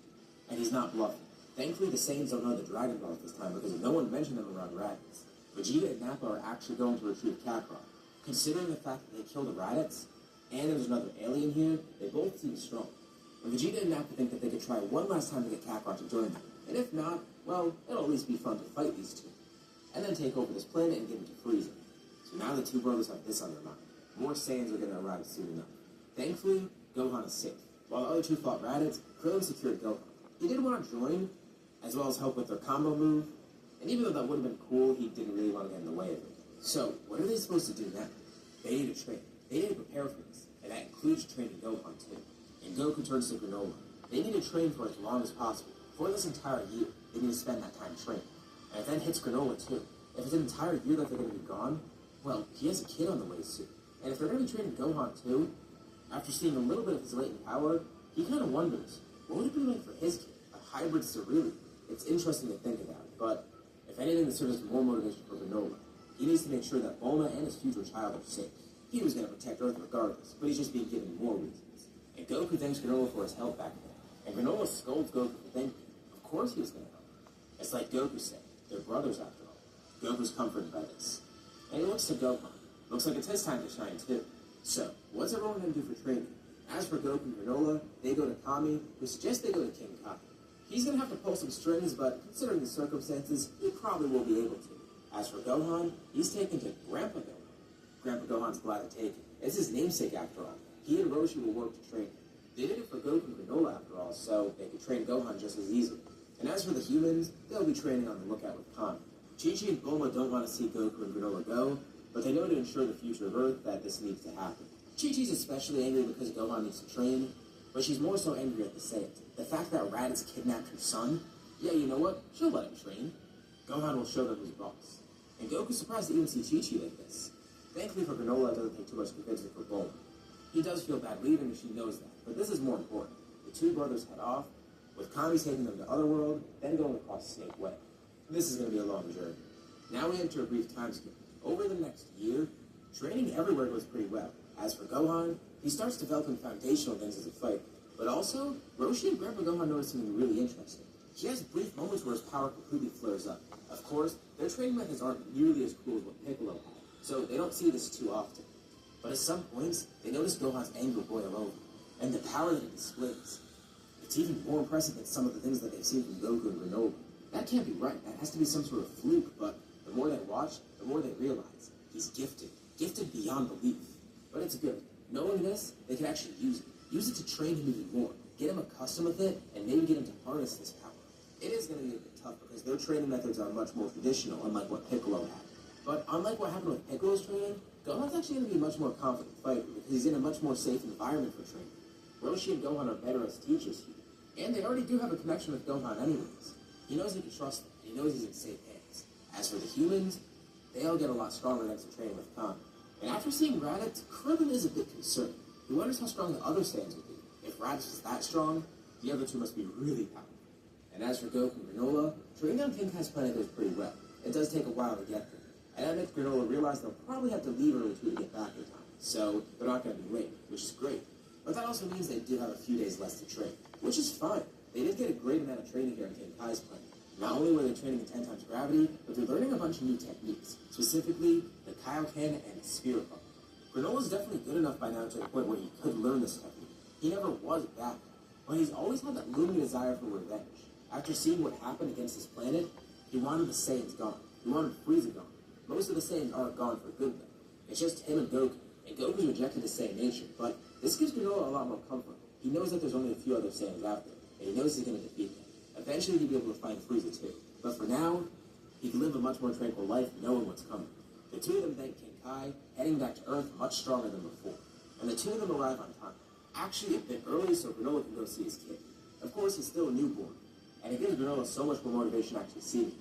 And he's not bluffing. Thankfully, the Saiyans don't know the Dragon Balls this time because no one mentioned them around Raditz. Vegeta and Nappa are actually going to retrieve Kakarot. Considering the fact that they killed Raditz, and there's another alien here, they both seem strong. And Vegeta and Nappa think that they could try one last time to get Kakarot to join them. And if not, well, it'll at least be fun to fight these two. And then take over this planet and get into freezing. So now the two brothers have this on their mind. More Saiyans are going to arrive soon enough. Thankfully, Gohan is safe. While the other two fought Raditz, Krillin secured Gohan. He did want to join, as well as help with their combo move. And even though that would have been cool, he didn't really want to get in the way of it. So, what are they supposed to do now? They need to train. They need to prepare for this. And that includes training Gohan too. And Goku turns to Granola. They need to train for as long as possible. For this entire year, they need to spend that time training. And it then hits Granola too. If it's an entire year that they're going to be gone, well, he has a kid on the way soon. And if they're going to be training Gohan too, after seeing a little bit of his latent power, he kind of wonders, what would it be like for his kid? A hybrid Cerealian. It's interesting to think about, but if anything, this serves as more motivation for Granola. He needs to make sure that Bulma and his future child are safe. He was going to protect Earth regardless, but he's just being given more reasons. And Goku thanks Granola for his help back then. And Granola scolds Goku for thanking him. Of course he was going to help. It's like Goku said, they're brothers after all. Goku's comforted by this. And he looks to Gohan. Looks like it's his time to shine too. So, what's everyone going to do for training? As for Goku and Granola, they go to Kami, who suggests they go to King Kai. He's going to have to pull some strings, but considering the circumstances, he probably will be able to. As for Gohan, he's taken to Grandpa Gohan. Grandpa Gohan's glad to take it. It's his namesake after all. He and Roshi will work to train him. They did it for Goku and Granola after all, so they could train Gohan just as easily. And as for the humans, they'll be training on the lookout with Kami. Chi-Chi and Bulma don't want to see Goku and Granola go, but they know to ensure the future of Earth that this needs to happen. Chi-Chi's especially angry because Gohan needs to train, but she's more so angry at the Saiyans. The fact that Raditz kidnapped her son, yeah, you know what? She'll let him train. Gohan will show them who's boss. And Goku's surprised to even see Chi-Chi like this. Thankfully for Granola, it doesn't take too much convincing for Bulma. He does feel bad leaving and she knows that, but this is more important. The two brothers head off, with Kami taking them to Otherworld, then going across Snake Way. This is going to be a long journey. Now we enter a brief time skip. Over the next year, training everywhere goes pretty well. As for Gohan, he starts developing foundational things as a fighter. But also, Roshi and Grandpa Gohan notice something really interesting. He has brief moments where his power completely flares up. Of course, their training methods aren't nearly as cool as what Piccolo had, so they don't see this too often. But at some points, they notice Gohan's anger boil over, and the power that he displays. It's even more impressive than some of the things that they've seen from Goku and Granola. That can't be right. That has to be some sort of fluke, but the more they watch, the more they realize he's gifted. Gifted beyond belief. But it's good. Knowing this, they can actually use it. Use it to train him even more. get him accustomed with it, and maybe get him to harness this power. It is going to be a bit tough because their training methods are much more traditional, unlike what Piccolo had. But unlike what happened with Piccolo's training, Gohan's actually going to be a much more confident fighter because he's in a much more safe environment for training. Roshi and Gohan are better as teachers here, and they already do have a connection with Gohan anyways. He knows he can trust them, and he knows he's in safe hands. As for the humans, they all get a lot stronger thanks to training with Khan. And after seeing Raditz, Krillin is a bit concerned. He wonders how strong the other Saiyans would be. If Raditz is that strong, the other two must be really powerful. And as for Goku and Granola, training on King Kai's planet goes pretty well. It does take a while to get there. And that makes Granola realize they'll probably have to leave early too to get back in time. So they're not going to be late, which is great. But that also means they do have a few days less to train, which is fine. They did get a great amount of training here on King Kai's planet. Not only were they training in 10 times gravity, but they're learning a bunch of new techniques, specifically the Kaioken and the Spirit Ball. Granola's definitely good enough by now to the point where he could learn this technique. He never was bad, but he's always had that looming desire for revenge. After seeing what happened against his planet, he wanted the Saiyans gone. He wanted Frieza gone. Most of the Saiyans aren't gone for good, though. It's just him and Goku, and Goku's rejected his Saiyan nature, but this gives Granola a lot more comfort. He knows that there's only a few other Saiyans out there, and he knows he's going to defeat them. Eventually, he'll be able to find Frieza too. But for now, he can live a much more tranquil life knowing what's coming. The two of them thank King Kai, heading back to Earth much stronger than before. And the two of them arrive on time. Actually, a bit early so Granola can go see his kid. Of course, he's still a newborn, and it gives Granola so much more motivation to actually see him.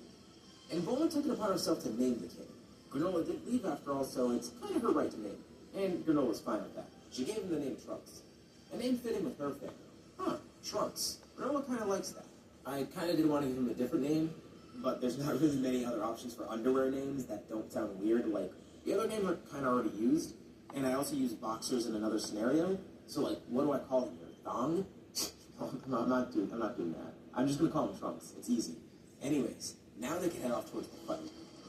And Bulma took it upon herself to name the kid. Granola didn't leave after all, so it's kind of her right to name him. And Granola's fine with that. She gave him the name Trunks. A name fitting with her family. Huh, Trunks. Granola kind of likes that. I kind of did want to give him a different name, but there's not really many other options for underwear names that don't sound weird. Like, the other names are kind of already used, and I also use boxers in another scenario. So, like, what do I call him here? Thong? No, I'm not doing that. I'm just going to call him Trunks. It's easy. Anyways, now they can head off towards the fight.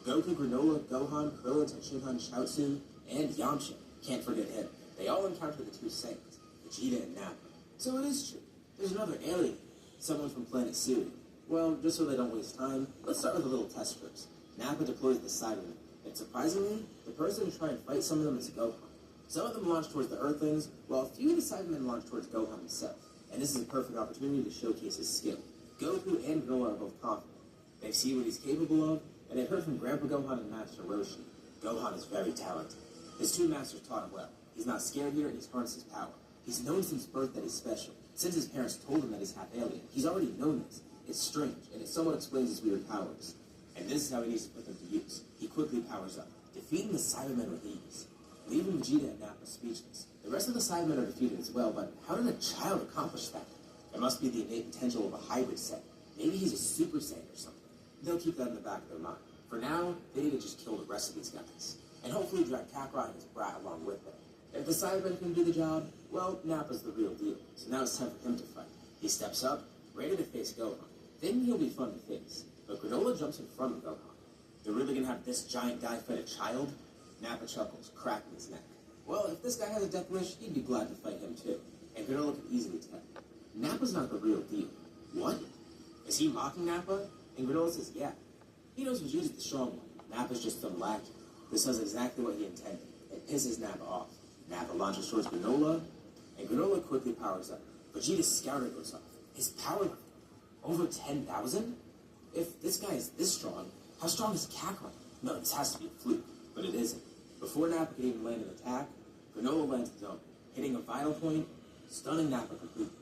Goku, Granola, Gohan, Krillin, Tenshinhan, Chaozu, and Yamcha. Can't forget him. They all encounter the two Saiyans, Vegeta and Nappa. So it is true. There's another alien. Someone from planet Siri. Well, just so they don't waste time, let's start with a little test first. Nappa deploys the Cybermen, and surprisingly, the person to try and fight some of them is Gohan. Some of them launch towards the Earthlings, while a few of the Cybermen launch towards Gohan himself. And this is a perfect opportunity to showcase his skill. Goku and Granola are both confident. They see what he's capable of, and they've heard from Grandpa Gohan and Master Roshi. Gohan is very talented. His two masters taught him well. He's not scared here, and he's harnessed his power. He's known since birth that he's special. Since his parents told him that he's half alien, he's already known this. It's strange, and it somewhat explains his weird powers. And this is how he needs to put them to use. He quickly powers up, defeating the Cybermen with ease, leaving Vegeta and Nappa speechless. The rest of the Cybermen are defeated as well, but how did a child accomplish that? There must be the innate potential of a hybrid Saiyan. Maybe he's a Super Saiyan or something. They'll keep that in the back of their mind. For now, they need to just kill the rest of these guys. And hopefully drag Kakarot and his brat along with them. If the Cybermen can do the job, well, Nappa's the real deal. So now it's time for him to fight. He steps up, ready to face Gohan. Then he'll be fun to face. But Granola jumps in front of Gohan. They're really gonna have this giant guy fight a child? Nappa chuckles, cracking his neck. Well, if this guy has a death wish, he'd be glad to fight him too. And Granola could easily tell. Nappa's not the real deal. What? Is he mocking Nappa? And Granola says, yeah. He knows Vegeta's the strong one. Nappa's just some lackey. This does exactly what he intended. It pisses Nappa off. Nappa launches towards Granola, and Granola quickly powers up. Vegeta's scouter goes off. His power level, over 10,000? If this guy is this strong, how strong is Kakarot? No, this has to be a fluke, but it isn't. Before Nappa can even land an attack, Granola lands his own, hitting a vital point, stunning Nappa completely.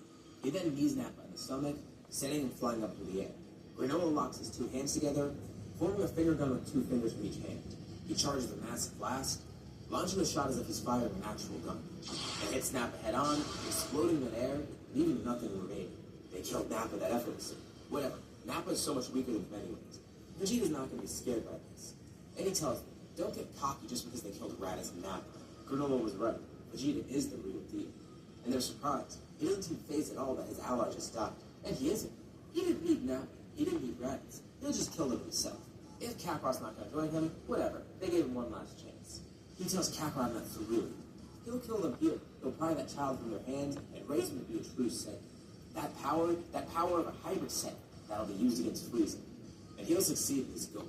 He then knees Nappa in the stomach, sending him flying up into the air. Granola locks his two hands together, forming a finger gun with 2 fingers from each hand. He charges a massive blast, launching a shot as if he's firing an actual gun. It hits Nappa head-on, exploding in air, leaving nothing remaining. They killed Nappa that effortlessly. Whatever, Nappa is so much weaker than him anyways. Vegeta's not going to be scared by this. And he tells them, don't get cocky just because they killed Raditz and Nappa. Granola was right. Vegeta is the real deal. And they're surprised. He doesn't seem phased at all that his ally just died. And he isn't. He didn't need Nappa. He didn't need Raditz. He'll just kill them himself. If Kakarot's not going to join him, whatever. They gave him one last chance. He tells Kakarot not to really. He'll kill them here. He'll pry that child from their hands and raise him to be a true Saiyan. That power of a hybrid Saiyan, that'll be used against Frieza. And he'll succeed in his goal.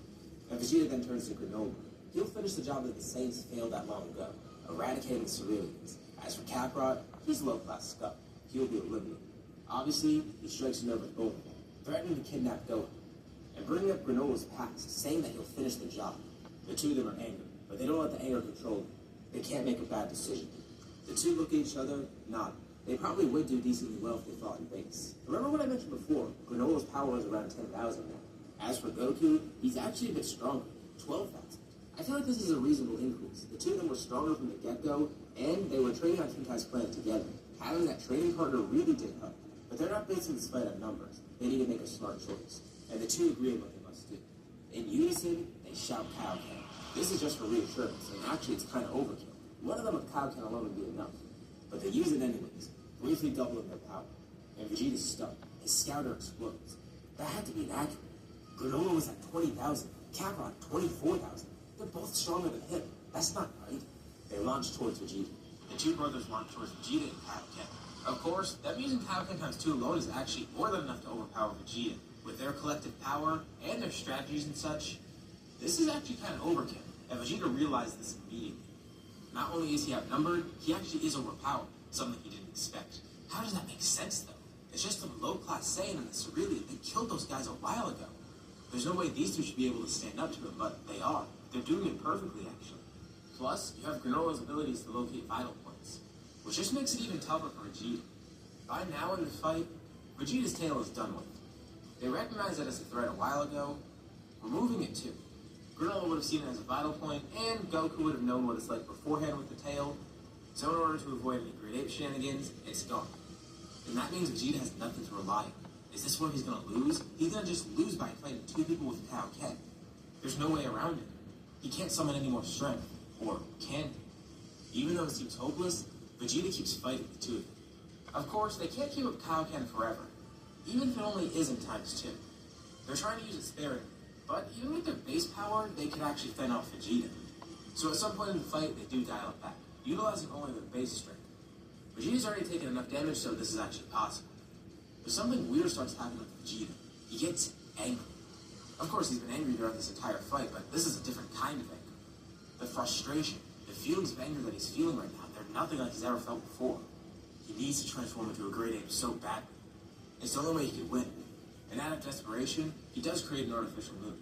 And Vegeta then turns to Granola. He'll finish the job that the Saiyans failed that long ago, eradicating Ceruleans. As for Kakarot, he's low-class scum. He'll be eliminated. Obviously, he strikes a nerve with both of them, threatening to kidnap Goku, and bringing up Granola's past, saying that he'll finish the job. The two of them are angry, but they don't let the anger control them. They can't make a bad decision. The two look at each other, nod. They probably would do decently well if they fought in base. Remember what I mentioned before? Granola's power is around 10,000 now. As for Goku, he's actually a bit stronger, 12,000. I feel like this is a reasonable increase. The two of them were stronger from the get-go, and they were training on Tenkai's planet together. Having that training partner really did help. But they're not basing this fight on numbers. They need to make a smart choice. And the two agree on what they must do. In unison, they shout Kaioken. This is just for reassurance, and actually it's kind of overkill. One of them with Kaioken alone would be enough. But they use it anyways, briefly doubling their power. And Vegeta's stunned. His scouter explodes. That had to be inaccurate. Granola was at 20,000, Kakarot 24,000. They're both stronger than him. That's not right. They launch towards Vegeta. The two brothers launch towards Vegeta and Kaioken. Of course, them using Kaioken times 2 alone is actually more than enough to overpower Vegeta. With their collective power and their strategies and such, this is actually kind of overkill. And Vegeta realized this immediately. Not only is he outnumbered, he actually is overpowered, something he didn't expect. How does that make sense, though? It's just some low-class Saiyan in the Cerealian. They killed those guys a while ago. There's no way these two should be able to stand up to him, but they are. They're doing it perfectly, actually. Plus, you have Granola's abilities to locate vital points, which just makes it even tougher for Vegeta. By now in the fight, Vegeta's tail is done with. They recognized it as a threat a while ago, removing it too. Granola would have seen it as a vital point, and Goku would have known what it's like beforehand with the tail. So in order to avoid any grade 8 shenanigans, it's gone. And that means Vegeta has nothing to rely on. Is this where he's gonna lose? He's gonna just lose by fighting 2 people with Kaioken. There's no way around it. He can't summon any more strength. Or can he? Even though it seems hopeless, Vegeta keeps fighting the two of them. Of course, they can't keep up Kaioken forever, even if it only isn't times 2. They're trying to use it sparingly, but even with their base power, they could actually fend off Vegeta. So at some point in the fight, they do dial it back, utilizing only their base strength. Vegeta's already taken enough damage, so this is actually possible. But something weird starts happening with Vegeta. He gets angry. Of course, he's been angry throughout this entire fight, but this is a different kind of anger. The frustration, the feelings of anger that he's feeling right now, they're nothing like he's ever felt before. He needs to transform into a grade 8 so badly. It's the only way he can win. And out of desperation, he does create an artificial moon,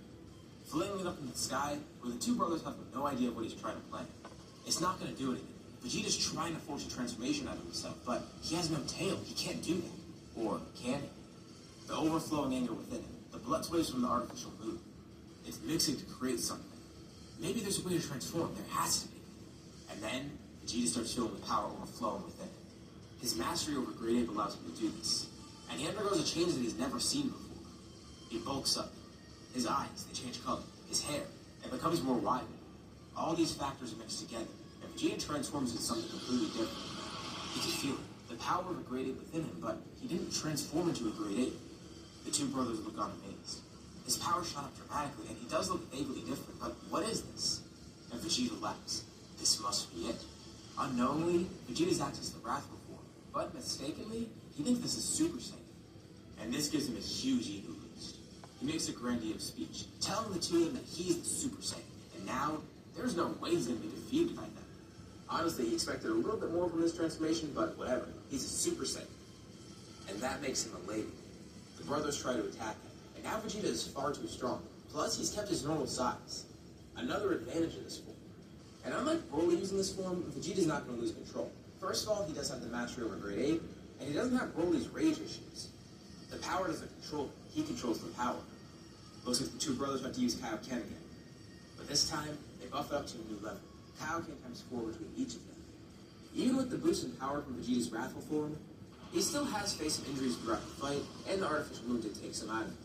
flinging it up in the sky where the two brothers have no idea what he's trying to plan. It's not going to do anything. Vegeta's trying to force a transformation out of himself, but he has no tail. He can't do that. Or can he? The overflowing anger within him, the blood waves from the artificial moon, it's mixing to create something. Maybe there's a way to transform. There has to be. And then Vegeta starts feeling the power overflowing within him. His mastery over grade 8 allows him to do this. And he undergoes a change that he's never seen before. He bulks up. His eyes, they change color. His hair, it becomes more wild. All these factors are mixed together, and Vegeta transforms into something completely different. He can feel it, the power of a grade 8 within him, but he didn't transform into a grade 8. The two brothers look on amazed. His power shot up dramatically, and he does look vaguely different, but what is this? And Vegeta laughs. This must be it. Unknowingly, Vegeta's accessed the wrathful form, but mistakenly, he thinks this is Super Saiyan. And this gives him a huge ego boost. He makes a grandiose speech, telling the two of them that he's the Super Saiyan, and now, there's no way he's going to be defeated by them. Honestly, he expected a little bit more from this transformation, but whatever. He's a Super Saiyan. And that makes him a lady. The brothers try to attack him, and now Vegeta is far too strong. Plus, he's kept his normal size. Another advantage in this form. And unlike Broly using this form, Vegeta's not going to lose control. First of all, he does have the mastery over grade 8, and he doesn't have Broly's rage issues. The power doesn't control him. He controls the power. Looks like the two brothers have to use Kaioken again. But this time, they buff it up to a new level. Kaioken times 4 between each of them. Even with the boost in power from Vegeta's wrathful form, he still has faced some injuries throughout the fight, and the artificial moon did take some out of him.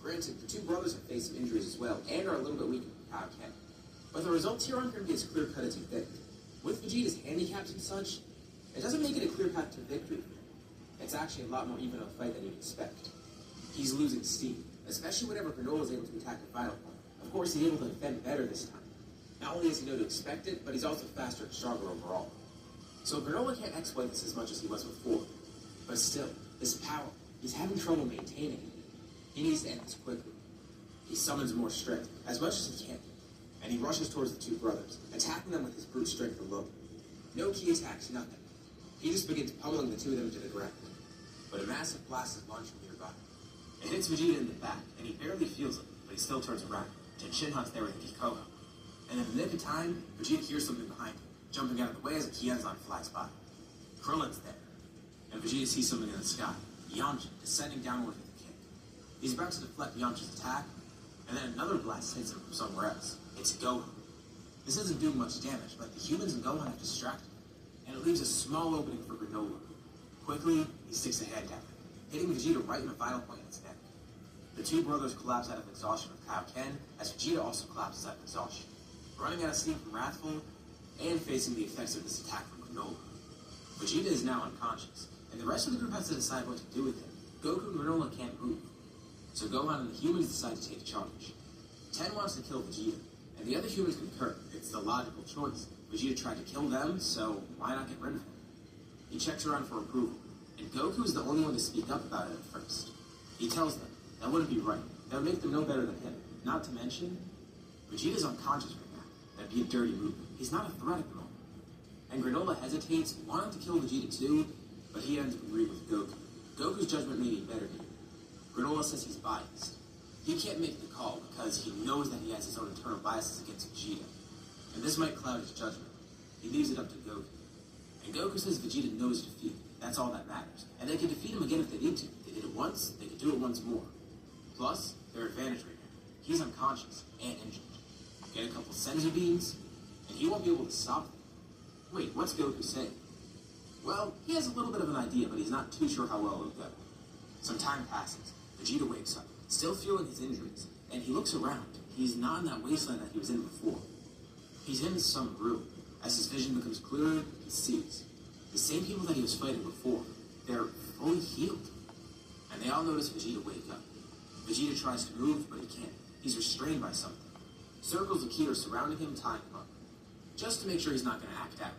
Granted, the two brothers have faced some injuries as well, and are a little bit weaker than Kaioken. But the results here aren't going to be as clear-cut as you think. With Vegeta's handicaps and such, it doesn't make it a clear path to victory for him. It's actually a lot more even of a fight than you'd expect. He's losing steam, especially whenever Granola is able to attack a vital point. Of course, he's able to defend better this time. Not only does he know to expect it, but he's also faster and stronger overall. So Granola can't exploit this as much as he was before. But still, this power, he's having trouble maintaining it. He needs to end this quickly. He summons more strength, as much as he can, and he rushes towards the two brothers, attacking them with his brute strength alone. No key attacks, nothing. He just begins pummeling the two of them to the ground. but a massive blast is launched from nearby. It hits Vegeta in the back, and he barely feels it, but he still turns around. Shinhan's there with Kikoho. And in the nick of time, Vegeta hears something behind him, jumping out of the way as a Kienzan flies by. Krillin's there, and Vegeta sees something in the sky, Yamcha, descending downward with a kick. He's about to deflect Yamcha's attack, and then another blast hits him from somewhere else. It's Gohan. This isn't doing much damage, but the humans and Gohan have distracted him, and it leaves a small opening for Granola. Quickly, he sticks a hand down, hitting Vegeta right in the vital point in his neck. The two brothers collapse out of exhaustion with Kaioken, as Vegeta also collapses out of exhaustion, running out of steam from Wrathful, and facing the effects of this attack from Granola. Vegeta is now unconscious, and the rest of the group has to decide what to do with him. Goku and Granola can't move, so Gohan and the humans decide to take charge. Ten wants to kill Vegeta, and the other humans concur. It's the logical choice. Vegeta tried to kill them, so why not get rid of him? He checks around for approval, and Goku is the only one to speak up about it at first. He tells them that wouldn't be right. That would make them no better than him. Not to mention, Vegeta's unconscious right now. That'd be a dirty move. He's not a threat at the moment. And Granola hesitates, wanting to kill Vegeta too, but he ends up agreeing with Goku. Goku's judgment may be better here. Granola says he's biased. He can't make the call because he knows that he has his own internal biases against Vegeta. And this might cloud his judgment. He leaves it up to Goku. And Goku says Vegeta knows defeat. That's all that matters. And they can defeat him again if they need to. They did it once, they could do it once more. Plus, their advantage right now. He's unconscious and injured. Get a couple Senzu beans, and he won't be able to stop them. Wait, what's Goku saying? Well, he has a little bit of an idea, but he's not too sure how well it'll go. Some time passes. Vegeta wakes up, still feeling his injuries, and he looks around. He's not in that wasteland that he was in before. He's in some room. As his vision becomes clearer, he sees the same people that he was fighting before. They're fully healed. And they all notice Vegeta wake up. Vegeta tries to move, but he can't. He's restrained by something. Circles of Ki are surrounding him, tying him up, just to make sure he's not going to act out.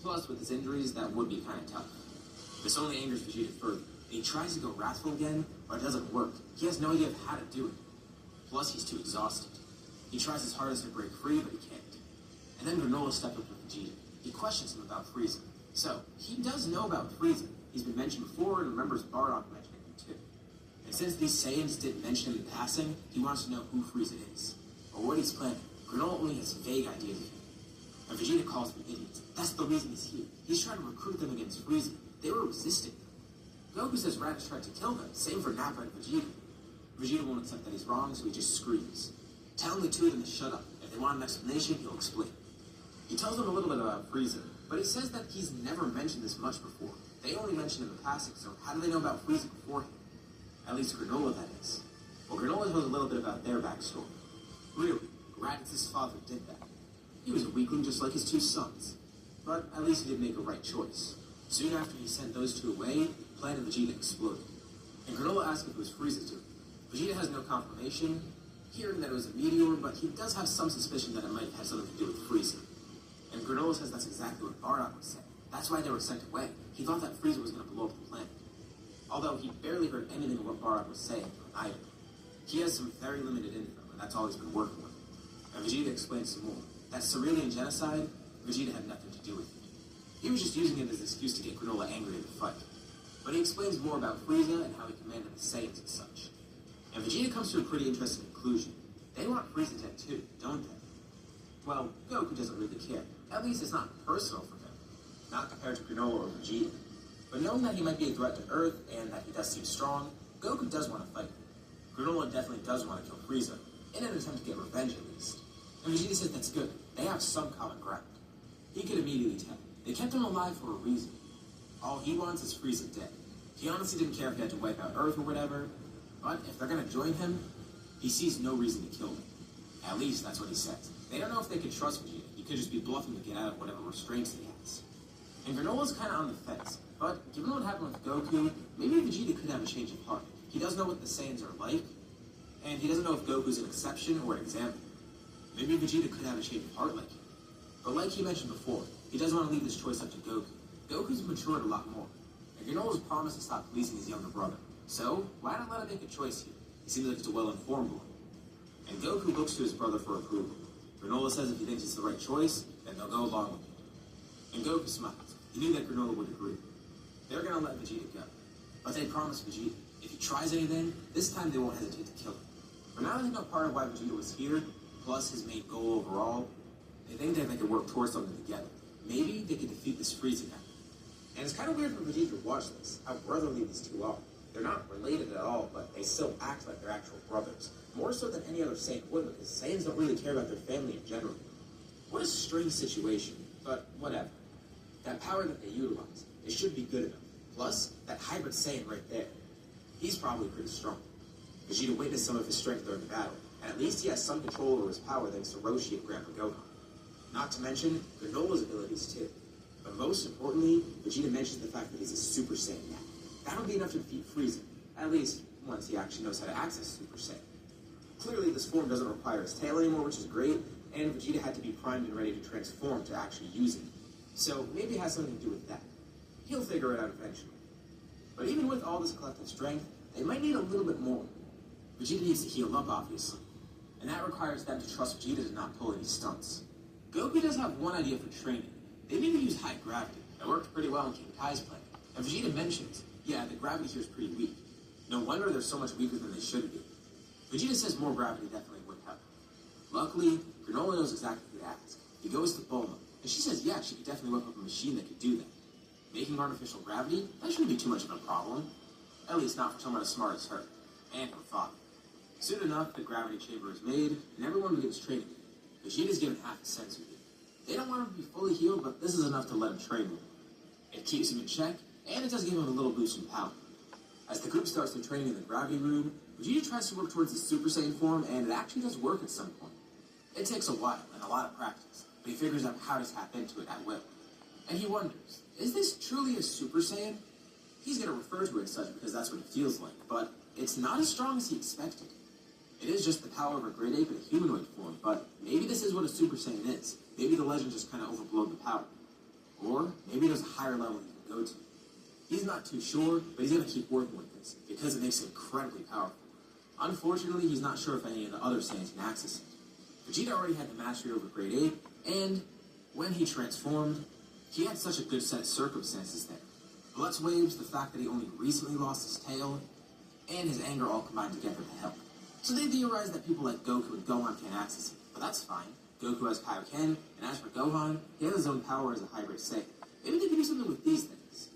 Plus, with his injuries, that would be kind of tough. This only angers Vegeta further. He tries to go wrathful again, but it doesn't work. He has no idea of how to do it. Plus, he's too exhausted. He tries his hardest to break free, but he can't. And then Granola steps up with Vegeta. He questions him about Frieza. So, he does know about Frieza. He's been mentioned before and remembers Bardock mentioning him too. And since these Saiyans didn't mention him in passing, he wants to know who Frieza is, or what he's planning. Granola only has vague ideas of him. And Vegeta calls them idiots. That's the reason he's here. He's trying to recruit them against Frieza. They were resisting them. Goku says Raditz tried to kill them. Same for Nappa and Vegeta. Vegeta won't accept that he's wrong, so he just screams, telling the two of them to shut up. If they want an explanation, he'll explain. He tells them a little bit about Frieza, but he says that he's never mentioned this much before. They only mentioned him in passing, so how do they know about Frieza beforehand? At least Granola, that is. Well, Granola knows a little bit about their backstory. Really, Raditz's father did that. He was a weakling just like his two sons. But at least he did make a right choice. Soon after he sent those two away, the planet Vegeta exploded. And Granola asked if it was Frieza's doing. Vegeta has no confirmation, hearing that it was a meteor, but he does have some suspicion that it might have had something to do with Frieza. And Granola says that's exactly what Bardock was saying. That's why they were sent away. He thought that Frieza was going to blow up the planet. Although he barely heard anything of what Bardock was saying either. He has some very limited info, and that's all he's been working with. And Vegeta explains some more. That Cerealian genocide, Vegeta had nothing to do with it. He was just using it as an excuse to get Granola angry in the fight. But he explains more about Frieza and how he commanded the Saiyans and such. And Vegeta comes to a pretty interesting conclusion. They want Frieza dead too, don't they? Well, Goku doesn't really care. At least it's not personal for him. Not compared to Granola or Vegeta. But knowing that he might be a threat to Earth and that he does seem strong, Goku does want to fight him. Granola definitely does want to kill Frieza, in an attempt to get revenge at least. And Vegeta says that's good. They have some common ground. He could immediately tell. They kept him alive for a reason. All he wants is Frieza dead. He honestly didn't care if he had to wipe out Earth or whatever, but if they're going to join him, he sees no reason to kill them. At least that's what he says. They don't know if they can trust Vegeta. He could just be bluffing to get out of whatever restraints he has. And Granola's kind of on the fence, but given what happened with Goku, maybe Vegeta could have a change of heart. He doesn't know what the Saiyans are like, and he doesn't know if Goku's an exception or an example. Maybe Vegeta could have a change of heart like him. But like he mentioned before, he doesn't want to leave this choice up to Goku. Goku's matured a lot more, and Granola's promised to stop policing his younger brother. So, why not let him make a choice here? He seems like he's a well-informed one. And Goku looks to his brother for approval. Granola says if he thinks it's the right choice, then they'll go along with it. And Goku smiles. He knew that Granola would agree. They're going to let Vegeta go. But they promise Vegeta, if he tries anything, this time they won't hesitate to kill him. But now that they know part of why Vegeta was here, plus his main goal overall, they think that they could work towards something together. Maybe they could defeat this Frieza guy. And it's kind of weird for Vegeta to watch this, how brotherly these two are. They're not related at all, but they still act like they're actual brothers. More so than any other Saiyan would, because Saiyans don't really care about their family in general. What a strange situation, but whatever. That power that they utilize, it should be good enough. Plus, that hybrid Saiyan right there, he's probably pretty strong. Vegeta witnessed some of his strength during the battle, and at least he has some control over his power thanks to Roshi and Grandpa Gohan. Not to mention Granola's abilities too. But most importantly, Vegeta mentions the fact that he's a Super Saiyan now. That'll be enough to defeat Frieza, at least once he actually knows how to access Super Saiyan. Clearly, this form doesn't require his tail anymore, which is great, and Vegeta had to be primed and ready to transform to actually use it. So maybe it has something to do with that. He'll figure it out eventually. But even with all this collective strength, they might need a little bit more. Vegeta needs to heal up, obviously. And that requires them to trust Vegeta to not pull any stunts. Goku does have one idea for training. They need to use high gravity. That worked pretty well in King Kai's plan. And Vegeta mentions, yeah, the gravity here is pretty weak. No wonder they're so much weaker than they should be. Vegeta says more gravity definitely would help. Luckily, Granola knows exactly who to ask. He goes to Bulma, and she says, yeah, she could definitely whip up a machine that could do that. Making artificial gravity, that shouldn't be too much of a problem. At least not for someone as smart as her, and her father. Soon enough, the gravity chamber is made, and everyone begins training. Vegeta's given half a senzu bean. They don't want him to be fully healed, but this is enough to let him train more. It keeps him in check, and it does give him a little boost in power. As the group starts their training in the gravity room, Vegeta tries to work towards the Super Saiyan form, and it actually does work at some point. It takes a while and a lot of practice, but he figures out how to tap into it at will. And he wonders, is this truly a Super Saiyan? He's going to refer to it as such because that's what it feels like, but it's not as strong as he expected. It is just the power of a great ape in a humanoid form, but maybe this is what a Super Saiyan is. Maybe the legend just kind of overblown the power. Or maybe there's a higher level he can go to. He's not too sure, but he's going to keep working with this, because it makes him incredibly powerful. Unfortunately, he's not sure if any of the other Saiyans can access it. Vegeta already had the mastery over Great Ape, and when he transformed, he had such a good set of circumstances there. Blood's waves, the fact that he only recently lost his tail, and his anger all combined together to help. So they theorized that people like Goku and Gohan can't access it, but that's fine. Goku has Kaioken, and as for Gohan, he has his own power as a hybrid Saiyan. Maybe they can do something with these things.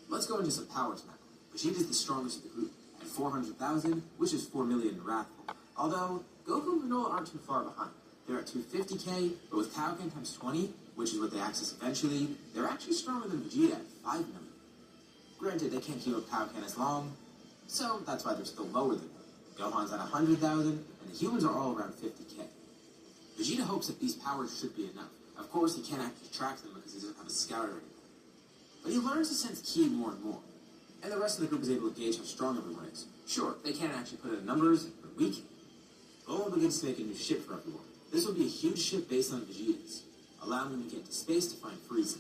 Let's go into some powers now. Vegeta's the strongest of the group, at 400,000, which is 4 million in Wrathful. Although, Goku and Granola aren't too far behind. They're at 250k, but with Kaioken times 20, which is what they access eventually, they're actually stronger than Vegeta at 5 million. Granted, they can't keep up Kaioken as long, so that's why they're still lower than them. Gohan's at 100,000, and the humans are all around 50k. Vegeta hopes that these powers should be enough. Of course, he can't actually track them because he doesn't have a scout or anything. But he learns to sense Ki more and more, and the rest of the group is able to gauge how strong everyone is. Sure, they can't actually put it in numbers, but we can. Bulma begins to make a new ship for everyone. This will be a huge ship based on Vegeta's, allowing them to get to space to find Frieza.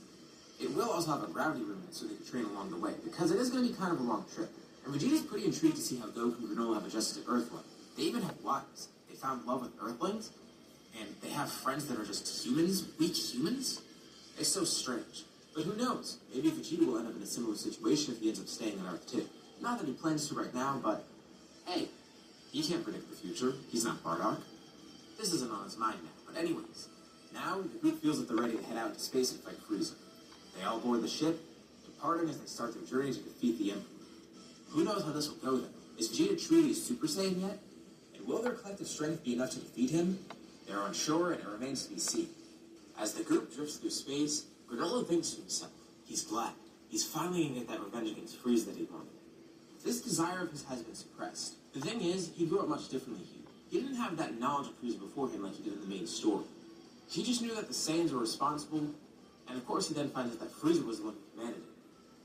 It will also have a gravity room in it so they can train along the way, because it is going to be kind of a long trip. And Vegeta's pretty intrigued to see how Goku and Granola have adjusted to Earthling. They even have wives. They found love with Earthlings, and they have friends that are just humans, weak humans. It's so strange. But who knows? Maybe Vegeta will end up in a similar situation if he ends up staying on Earth too. Not that he plans to right now, but hey, he can't predict the future. He's not Bardock. This isn't on his mind now. But anyways, now the group feels that they're ready to head out into space and fight Frieza. They all board the ship, departing as they start their journey to defeat the Emperor. Who knows how this will go, though? Is Vegeta truly a Super Saiyan yet? And will their collective strength be enough to defeat him? They're unsure, and it remains to be seen. As the group drifts through space, Granola thinks to himself, he's glad. He's finally going to get that revenge against Frieza that he wanted. This desire of his has been suppressed. The thing is, he grew up much differently here. He didn't have that knowledge of Frieza beforehand like he did in the main story. He just knew that the Saiyans were responsible, and of course he then finds out that Frieza was the one who commanded it.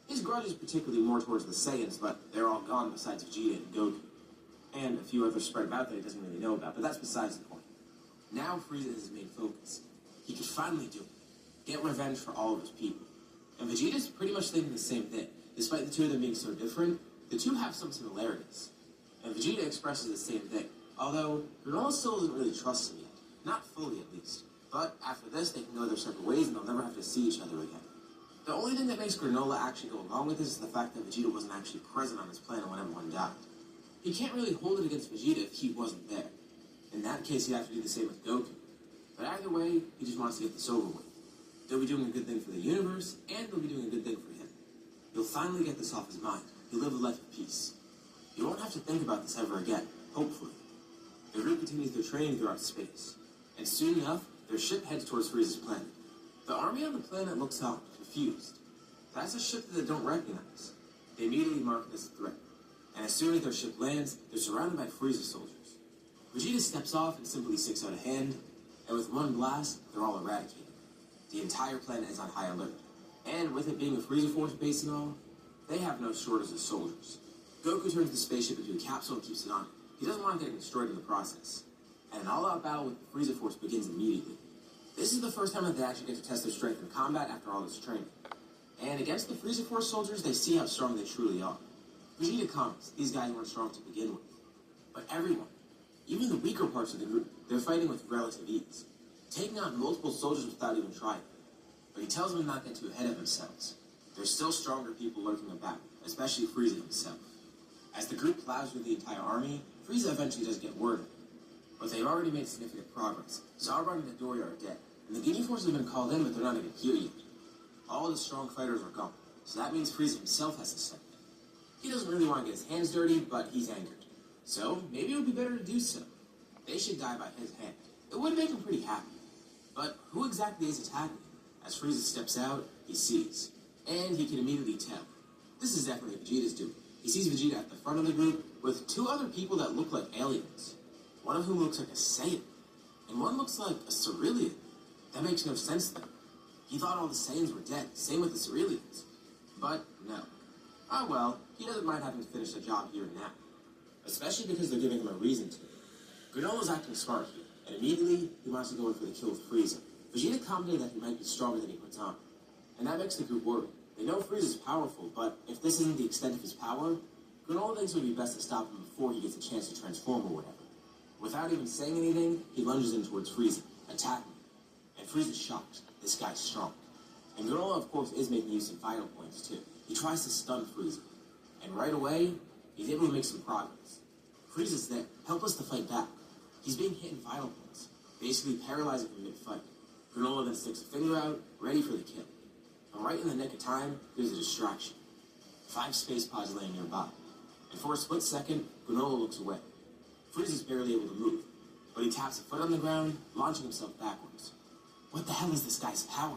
His grudge is particularly more towards the Saiyans, but they're all gone besides Vegeta and Goku. And a few others spread about that he doesn't really know about, but that's besides the point. Now Frieza is his main focus. He could finally do it. Get revenge for all of his people. And Vegeta's pretty much thinking the same thing. Despite the two of them being so different, the two have some similarities. And Vegeta expresses the same thing. Although, Granola still doesn't really trust him yet. Not fully, at least. But after this, they can go their separate ways and they'll never have to see each other again. The only thing that makes Granola actually go along with this is the fact that Vegeta wasn't actually present on his planet when everyone died. He can't really hold it against Vegeta if he wasn't there. In that case, he'd have to do the same with Goku. But either way, he just wants to get this over with. They'll be doing a good thing for the universe, and they'll be doing a good thing for him. He'll finally get this off his mind. He'll live a life of peace. He won't have to think about this ever again, hopefully. The group continues their training throughout space, and soon enough, their ship heads towards Frieza's planet. The army on the planet looks out, confused. That's a ship that they don't recognize. They immediately mark it as a threat, and as soon as their ship lands, they're surrounded by Frieza soldiers. Vegeta steps off and simply sticks out a hand, and with one blast, they're all eradicated. The entire planet is on high alert, and with it being a Frieza Force base and all, they have no shortage of soldiers. Goku turns the spaceship into a capsule and keeps it on it. He doesn't want to get destroyed in the process. And an all-out battle with the Frieza Force begins immediately. This is the first time that they actually get to test their strength in combat after all this training. And against the Frieza Force soldiers, they see how strong they truly are. Vegeta comments, these guys weren't strong to begin with. But everyone, even the weaker parts of the group, they're fighting with relative ease, taking out multiple soldiers without even trying. But he tells them not to get too ahead of themselves. There's still stronger people lurking about, especially Frieza himself. As the group plows through the entire army, Frieza eventually does get word of it. But they've already made significant progress. Zarbon and Midoriya are dead, and the Ginyu Force have been called in, but they're not even here yet. All the strong fighters are gone, so that means Frieza himself has to step in. He doesn't really want to get his hands dirty, but he's angered. So, maybe it would be better to do so. They should die by his hand. It would make him pretty happy. But who exactly is attacking him? As Frieza steps out, he sees. And he can immediately tell. This is definitely what Vegeta's doing. He sees Vegeta at the front of the group with two other people that look like aliens. One of whom looks like a Saiyan, and one looks like a Cerulean. That makes no sense then. He thought all the Saiyans were dead, same with the Ceruleans. But no. Ah well, he doesn't mind having to finish the job here and now. Especially because they're giving him a reason to. Granola's acting smart here, and immediately he wants to go in for the kill with Frieza. Vegeta commented that he might be stronger than he puts on. And that makes the group worry. They know Frieza's powerful, but if this isn't the extent of his power, Granola thinks it would be best to stop him before he gets a chance to transform or whatever. Without even saying anything, he lunges in towards Frieza, attacking him. And Frieza's shocked. This guy's strong. And Granola, of course, is making use of vital points, too. He tries to stun Frieza. And right away, he's able to make some progress. Frieza's there, helpless to fight back. He's being hit in vital points, basically paralyzing him mid-fight. Granola then sticks a finger out, ready for the kill. And right in the nick of time, there's a distraction. 5 space pods laying nearby. And for a split second, Granola looks away. Frieza's barely able to move, but he taps a foot on the ground, launching himself backwards. What the hell is this guy's power?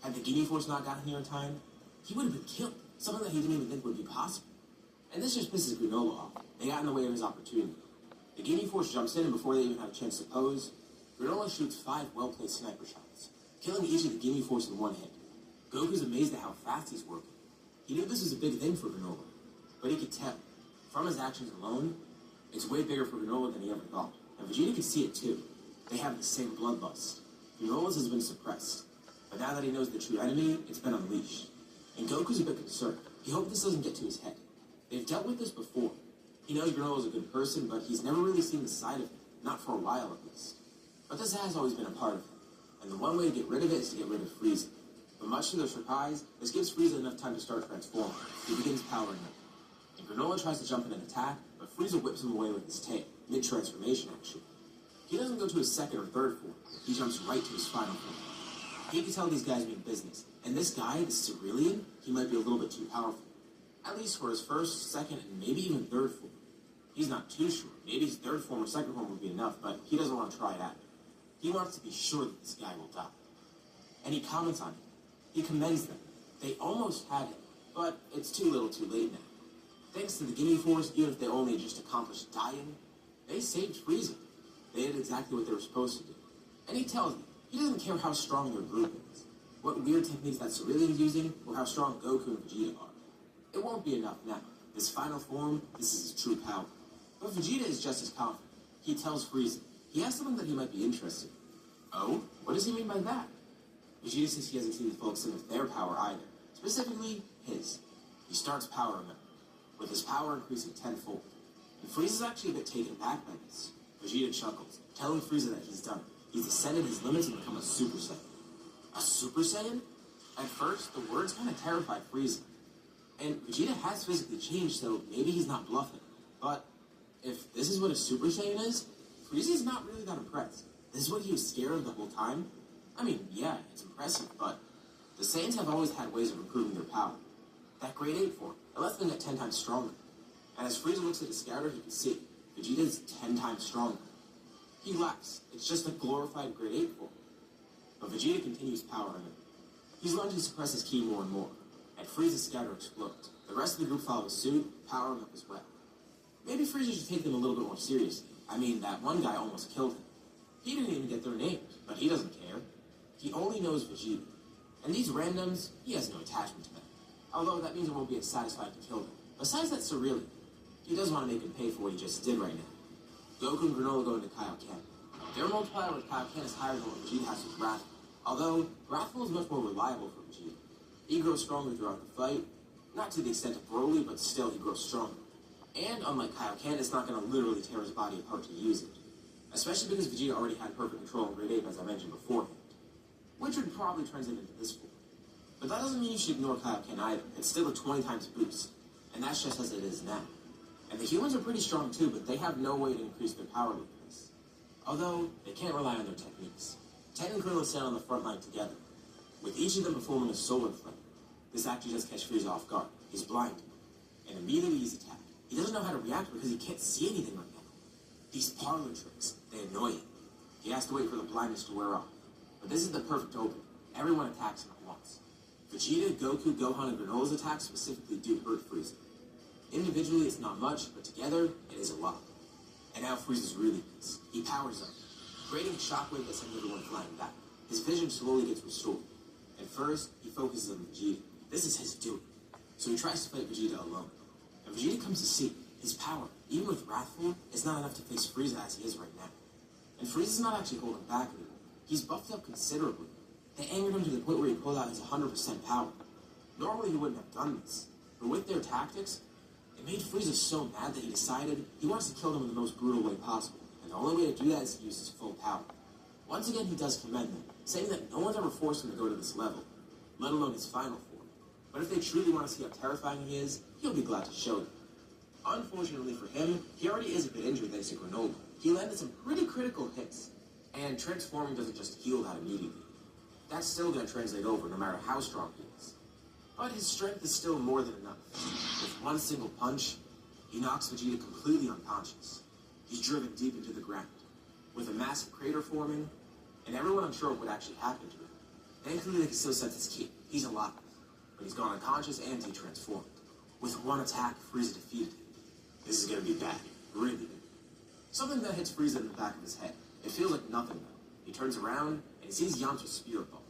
Had the Ginyu Force not gotten here in time, he would have been killed, something that he didn't even think would be possible. And this just pisses Granola off. They got in the way of his opportunity. The Ginyu Force jumps in, and before they even have a chance to pose, Granola shoots 5 well-placed sniper shots, killing each of the Ginyu Force in one hit. Goku's amazed at how fast he's working. He knew this was a big thing for Granola, but he could tell, from his actions alone, it's way bigger for Granola than he ever thought. And Vegeta could see it too. They have the same bloodlust. Granola's has been suppressed, but now that he knows the true enemy, it's been unleashed. And Goku's a bit concerned. He hopes this doesn't get to his head. They've dealt with this before. He knows Granola's a good person, but he's never really seen the side of him, not for a while at least. But this has always been a part of him, and the one way to get rid of it is to get rid of Frieza. But much to their surprise, this gives Frieza enough time to start transforming. He begins powering up. And Granola tries to jump in and attack, but Frieza whips him away with his tail, mid-transformation actually. He doesn't go to his second or third form, he jumps right to his final form. He can tell these guys mean business, and this guy, this Cerulean, he might be a little bit too powerful. At least for his first, second, and maybe even third form. He's not too sure. Maybe his third form or second form would be enough, but he doesn't want to try it out. He wants to be sure that this guy will die. And he comments on it. He commends them. They almost had him, but it's too little too late now. Thanks to the Ginyu Force, even if they only just accomplished dying, they saved Frieza. They did exactly what they were supposed to do. And he tells me, he doesn't care how strong their group is, what weird techniques that Cerulean's using, or how strong Goku and Vegeta are. It won't be enough now. This final form, this is his true power. But Vegeta is just as confident. He tells Frieza, he has something that he might be interested in. Oh? What does he mean by that? Vegeta says he hasn't seen the full extent of their power either. Specifically, his. He starts powering up, with his power increasing tenfold. And Frieza's actually a bit taken back by this. Vegeta chuckles, telling Frieza that he's done it. He's ascended his limits and become a Super Saiyan. A Super Saiyan? At first, the words kind of terrified Frieza. And Vegeta has physically changed, so maybe he's not bluffing. But if this is what a Super Saiyan is, Frieza's not really that impressed. This is what he was scared of the whole time. I mean, yeah, it's impressive, but the Saiyans have always had ways of improving their power. That grade 8 form, it lets them get 10 times stronger. And as Frieza looks at his scouter, he can see Vegeta's 10 times stronger. He laughs. It's just a glorified grade 8 form. But Vegeta continues powering him. He's learned to suppress his ki more and more, and Frieza's scouter explodes. The rest of the group follows suit, powering up as well. Maybe Frieza should take them a little bit more seriously. I mean, that one guy almost killed him. He didn't even get their names, but he doesn't care. He only knows Vegeta. And these randoms, he has no attachment to them. Although that means it won't be as satisfying to kill them. Besides that Cerealia, he does want to make him pay for what he just did right now. Goku and Granola go into Kaioken. Their multiplier with Kaioken is higher than what Vegeta has with Wrathful. Although, Wrathful is much more reliable for Vegeta. He grows stronger throughout the fight. Not to the extent of Broly, but still he grows stronger. And unlike Kaioken, it's not going to literally tear his body apart to use it. Especially because Vegeta already had perfect control in Grade 8, as I mentioned beforehand. Which would probably translate into this form. But that doesn't mean you should ignore Kaioken either. It's still a 20 times boost. And that's just as it is now. And the humans are pretty strong too, but they have no way to increase their power like this. Although, they can't rely on their techniques. Ten and Krillin stand on the front line together, with each of them performing a solar flame. This actually does catch Frieza off guard. He's blinded. And immediately he's attacked. He doesn't know how to react because he can't see anything right now. These parlor tricks, they annoy him. He has to wait for the blindness to wear off. But this is the perfect opening. Everyone attacks him at once. Vegeta, Goku, Gohan, and Granola's attacks specifically do hurt Frieza. Individually, it's not much, but together, it is a lot. And now Frieza's really pissed. He powers up, creating a shockwave that sends everyone flying back. His vision slowly gets restored. At first, he focuses on Vegeta. This is his doing. So he tries to fight Vegeta alone. And Vegeta comes to see his power, even with Wrathful, is not enough to face Frieza as he is right now. And Frieza's not actually holding back anymore. He's buffed up considerably. They angered him to the point where he pulled out his 100% power. Normally he wouldn't have done this, but with their tactics, it made Frieza so mad that he decided he wants to kill them in the most brutal way possible, and the only way to do that is to use his full power. Once again, he does commend them, saying that no one's ever forced him to go to this level, let alone his final form. But if they truly want to see how terrifying he is, he'll be glad to show them. Unfortunately for him, he already is a bit injured thanks to Granola. He landed some pretty critical hits, and transforming doesn't just heal that immediately. That's still going to translate over no matter how strong he is. But his strength is still more than enough. With one single punch, he knocks Vegeta completely unconscious. He's driven deep into the ground, with a massive crater forming, and everyone unsure what would actually happen to him. Thankfully, they can still sense his ki. He's alive, but he's gone unconscious and detransformed. With one attack, Frieza defeated him. This is going to be bad, really bad. Something that hits Frieza in the back of his head. It feels like nothing, though. He turns around, and he sees Yamcha's Spirit Ball.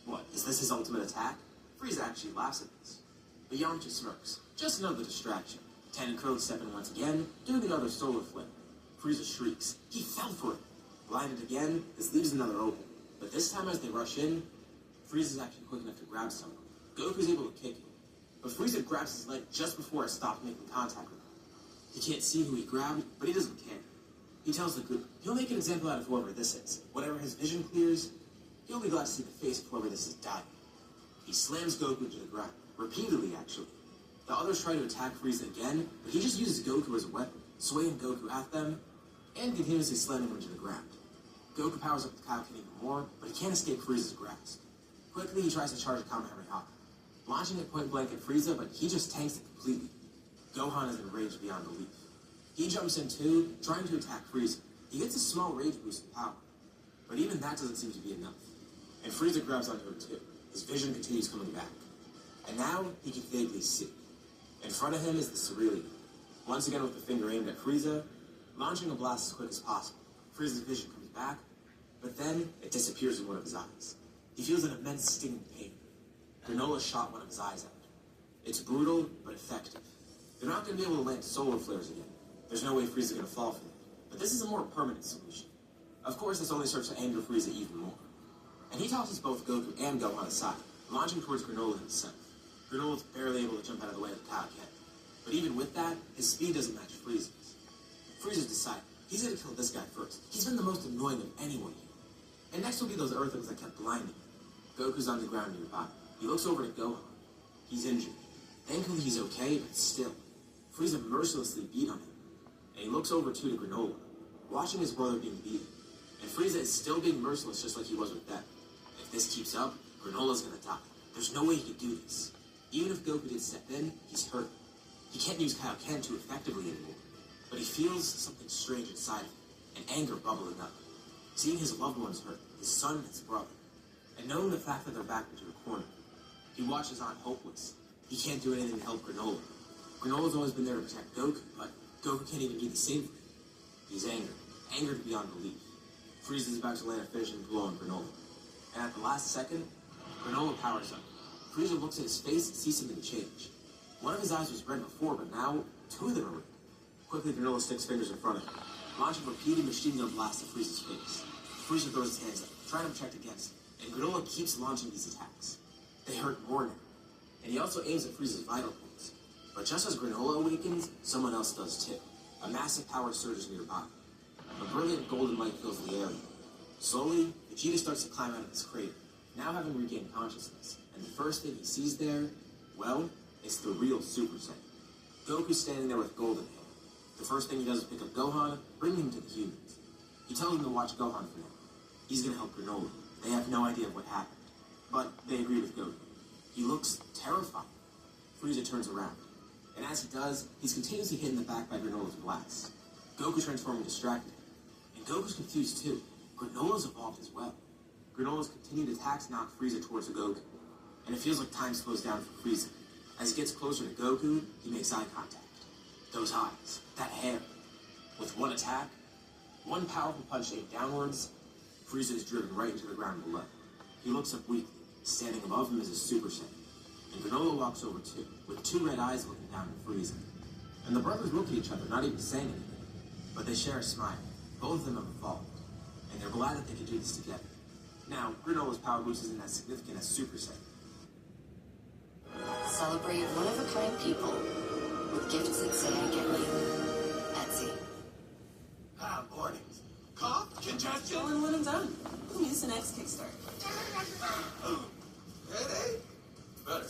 What, is this his ultimate attack? Frieza actually laughs at this. But Yamcha smirks. Just another distraction. Ten and Krillin step in once again, doing another solar flip. Frieza shrieks. He fell for it. Blinded again, this leaves another open. But this time as they rush in, Frieza's actually quick enough to grab someone. Goku's able to kick him. But Frieza grabs his leg just before it stops making contact with him. He can't see who he grabbed, but he doesn't care. He tells the group he'll make an example out of whoever this is. Whenever his vision clears, he'll be glad to see the face of whoever this is dying. He slams Goku to the ground, repeatedly actually. The others try to attack Frieza again, but he just uses Goku as a weapon, swaying Goku at them, and continuously slamming him to the ground. Goku powers up the Kaioken even more, but he can't escape Frieza's grasp. Quickly, he tries to charge a Kamehameha, launching it point blank at Frieza, but he just tanks it completely. Gohan is enraged beyond belief. He jumps in too, trying to attack Frieza. He gets a small rage boost in power, but even that doesn't seem to be enough. And Frieza grabs onto him too. His vision continues coming back. And now, he can vaguely see. In front of him is the Cerealia. Once again with the finger aimed at Frieza, launching a blast as quick as possible. Frieza's vision comes back, but then it disappears in one of his eyes. He feels an immense stinging pain. Granola shot one of his eyes out. It's brutal, but effective. They're not going to be able to land solar flares again. There's no way Frieza's going to fall for that. But this is a more permanent solution. Of course, this only serves to anger Frieza even more. And he tosses both Goku and Gohan aside, launching towards Granola himself. Granola's barely able to jump out of the way of the Kaioken. But even with that, his speed doesn't match Frieza's. Frieza's decided he's going to kill this guy first. He's been the most annoying of anyone here. And next will be those Earthlings that kept blinding him. Goku's on the ground nearby. He looks over to Gohan. He's injured. Thankfully he's okay, but still. Frieza mercilessly beat on him. And he looks over too to Granola, watching his brother being beaten. And Frieza is still being merciless just like he was with them. If this keeps up, Granola's gonna die. There's no way he could do this. Even if Goku did step in, he's hurt. He can't use Kaioken too effectively anymore. But he feels something strange inside of him, and anger bubbling up. Seeing his loved ones hurt, his son and his brother, and knowing the fact that they're backed into a corner. He watches on hopeless. He can't do anything to help Granola. Granola's always been there to protect Goku, but Goku can't even do the same for him. He's angered beyond belief. Frieza's about to land a finishing blow on Granola. And at the last second, Granola powers up. Frieza looks at his face and sees something change. One of his eyes was red before, but now 2 of them are red. Quickly, Granola sticks fingers in front of him, launching repeated machine gun blasts at Frieza's face. Frieza throws his hands up, trying to protect against it, and Granola keeps launching these attacks. They hurt more now. And he also aims at Frieza's vital points. But just as Granola awakens, someone else does too. A massive power surges nearby. A brilliant golden light fills the area. Slowly, Vegeta starts to climb out of his crater, now having regained consciousness. And the first thing he sees there, well, it's the real Super Saiyan. Goku's standing there with golden hair. The first thing he does is pick up Gohan, bring him to the humans. He tells them to watch Gohan for now. He's gonna help Granola. They have no idea of what happened. But they agree with Goku. He looks terrified. Frieza turns around. And as he does, he's continuously hit in the back by Granola's blast. Goku transforming distracted him. And Goku's confused too. Granola's evolved as well. Granola's continued attacks knock Frieza towards Goku. And it feels like time slows down for Frieza. As he gets closer to Goku, he makes eye contact. Those eyes, that hair. With one attack, one powerful punch aimed downwards, Frieza is driven right into the ground below. He looks up weakly. Standing above him is a Super Saiyan. And Granola walks over too, with 2 red eyes looking down at Frieza. And the brothers look at each other, not even saying anything. But they share a smile. Both of them have evolved. And they're glad that they could do this together. Now, Granola's power boost isn't as significant as Super Saiyan. Celebrate one-of-a-kind people with gifts that say I get you. Etsy. Morning. Cough? Congestion? All in one and done. Use the next Kickstart. Headache? Better.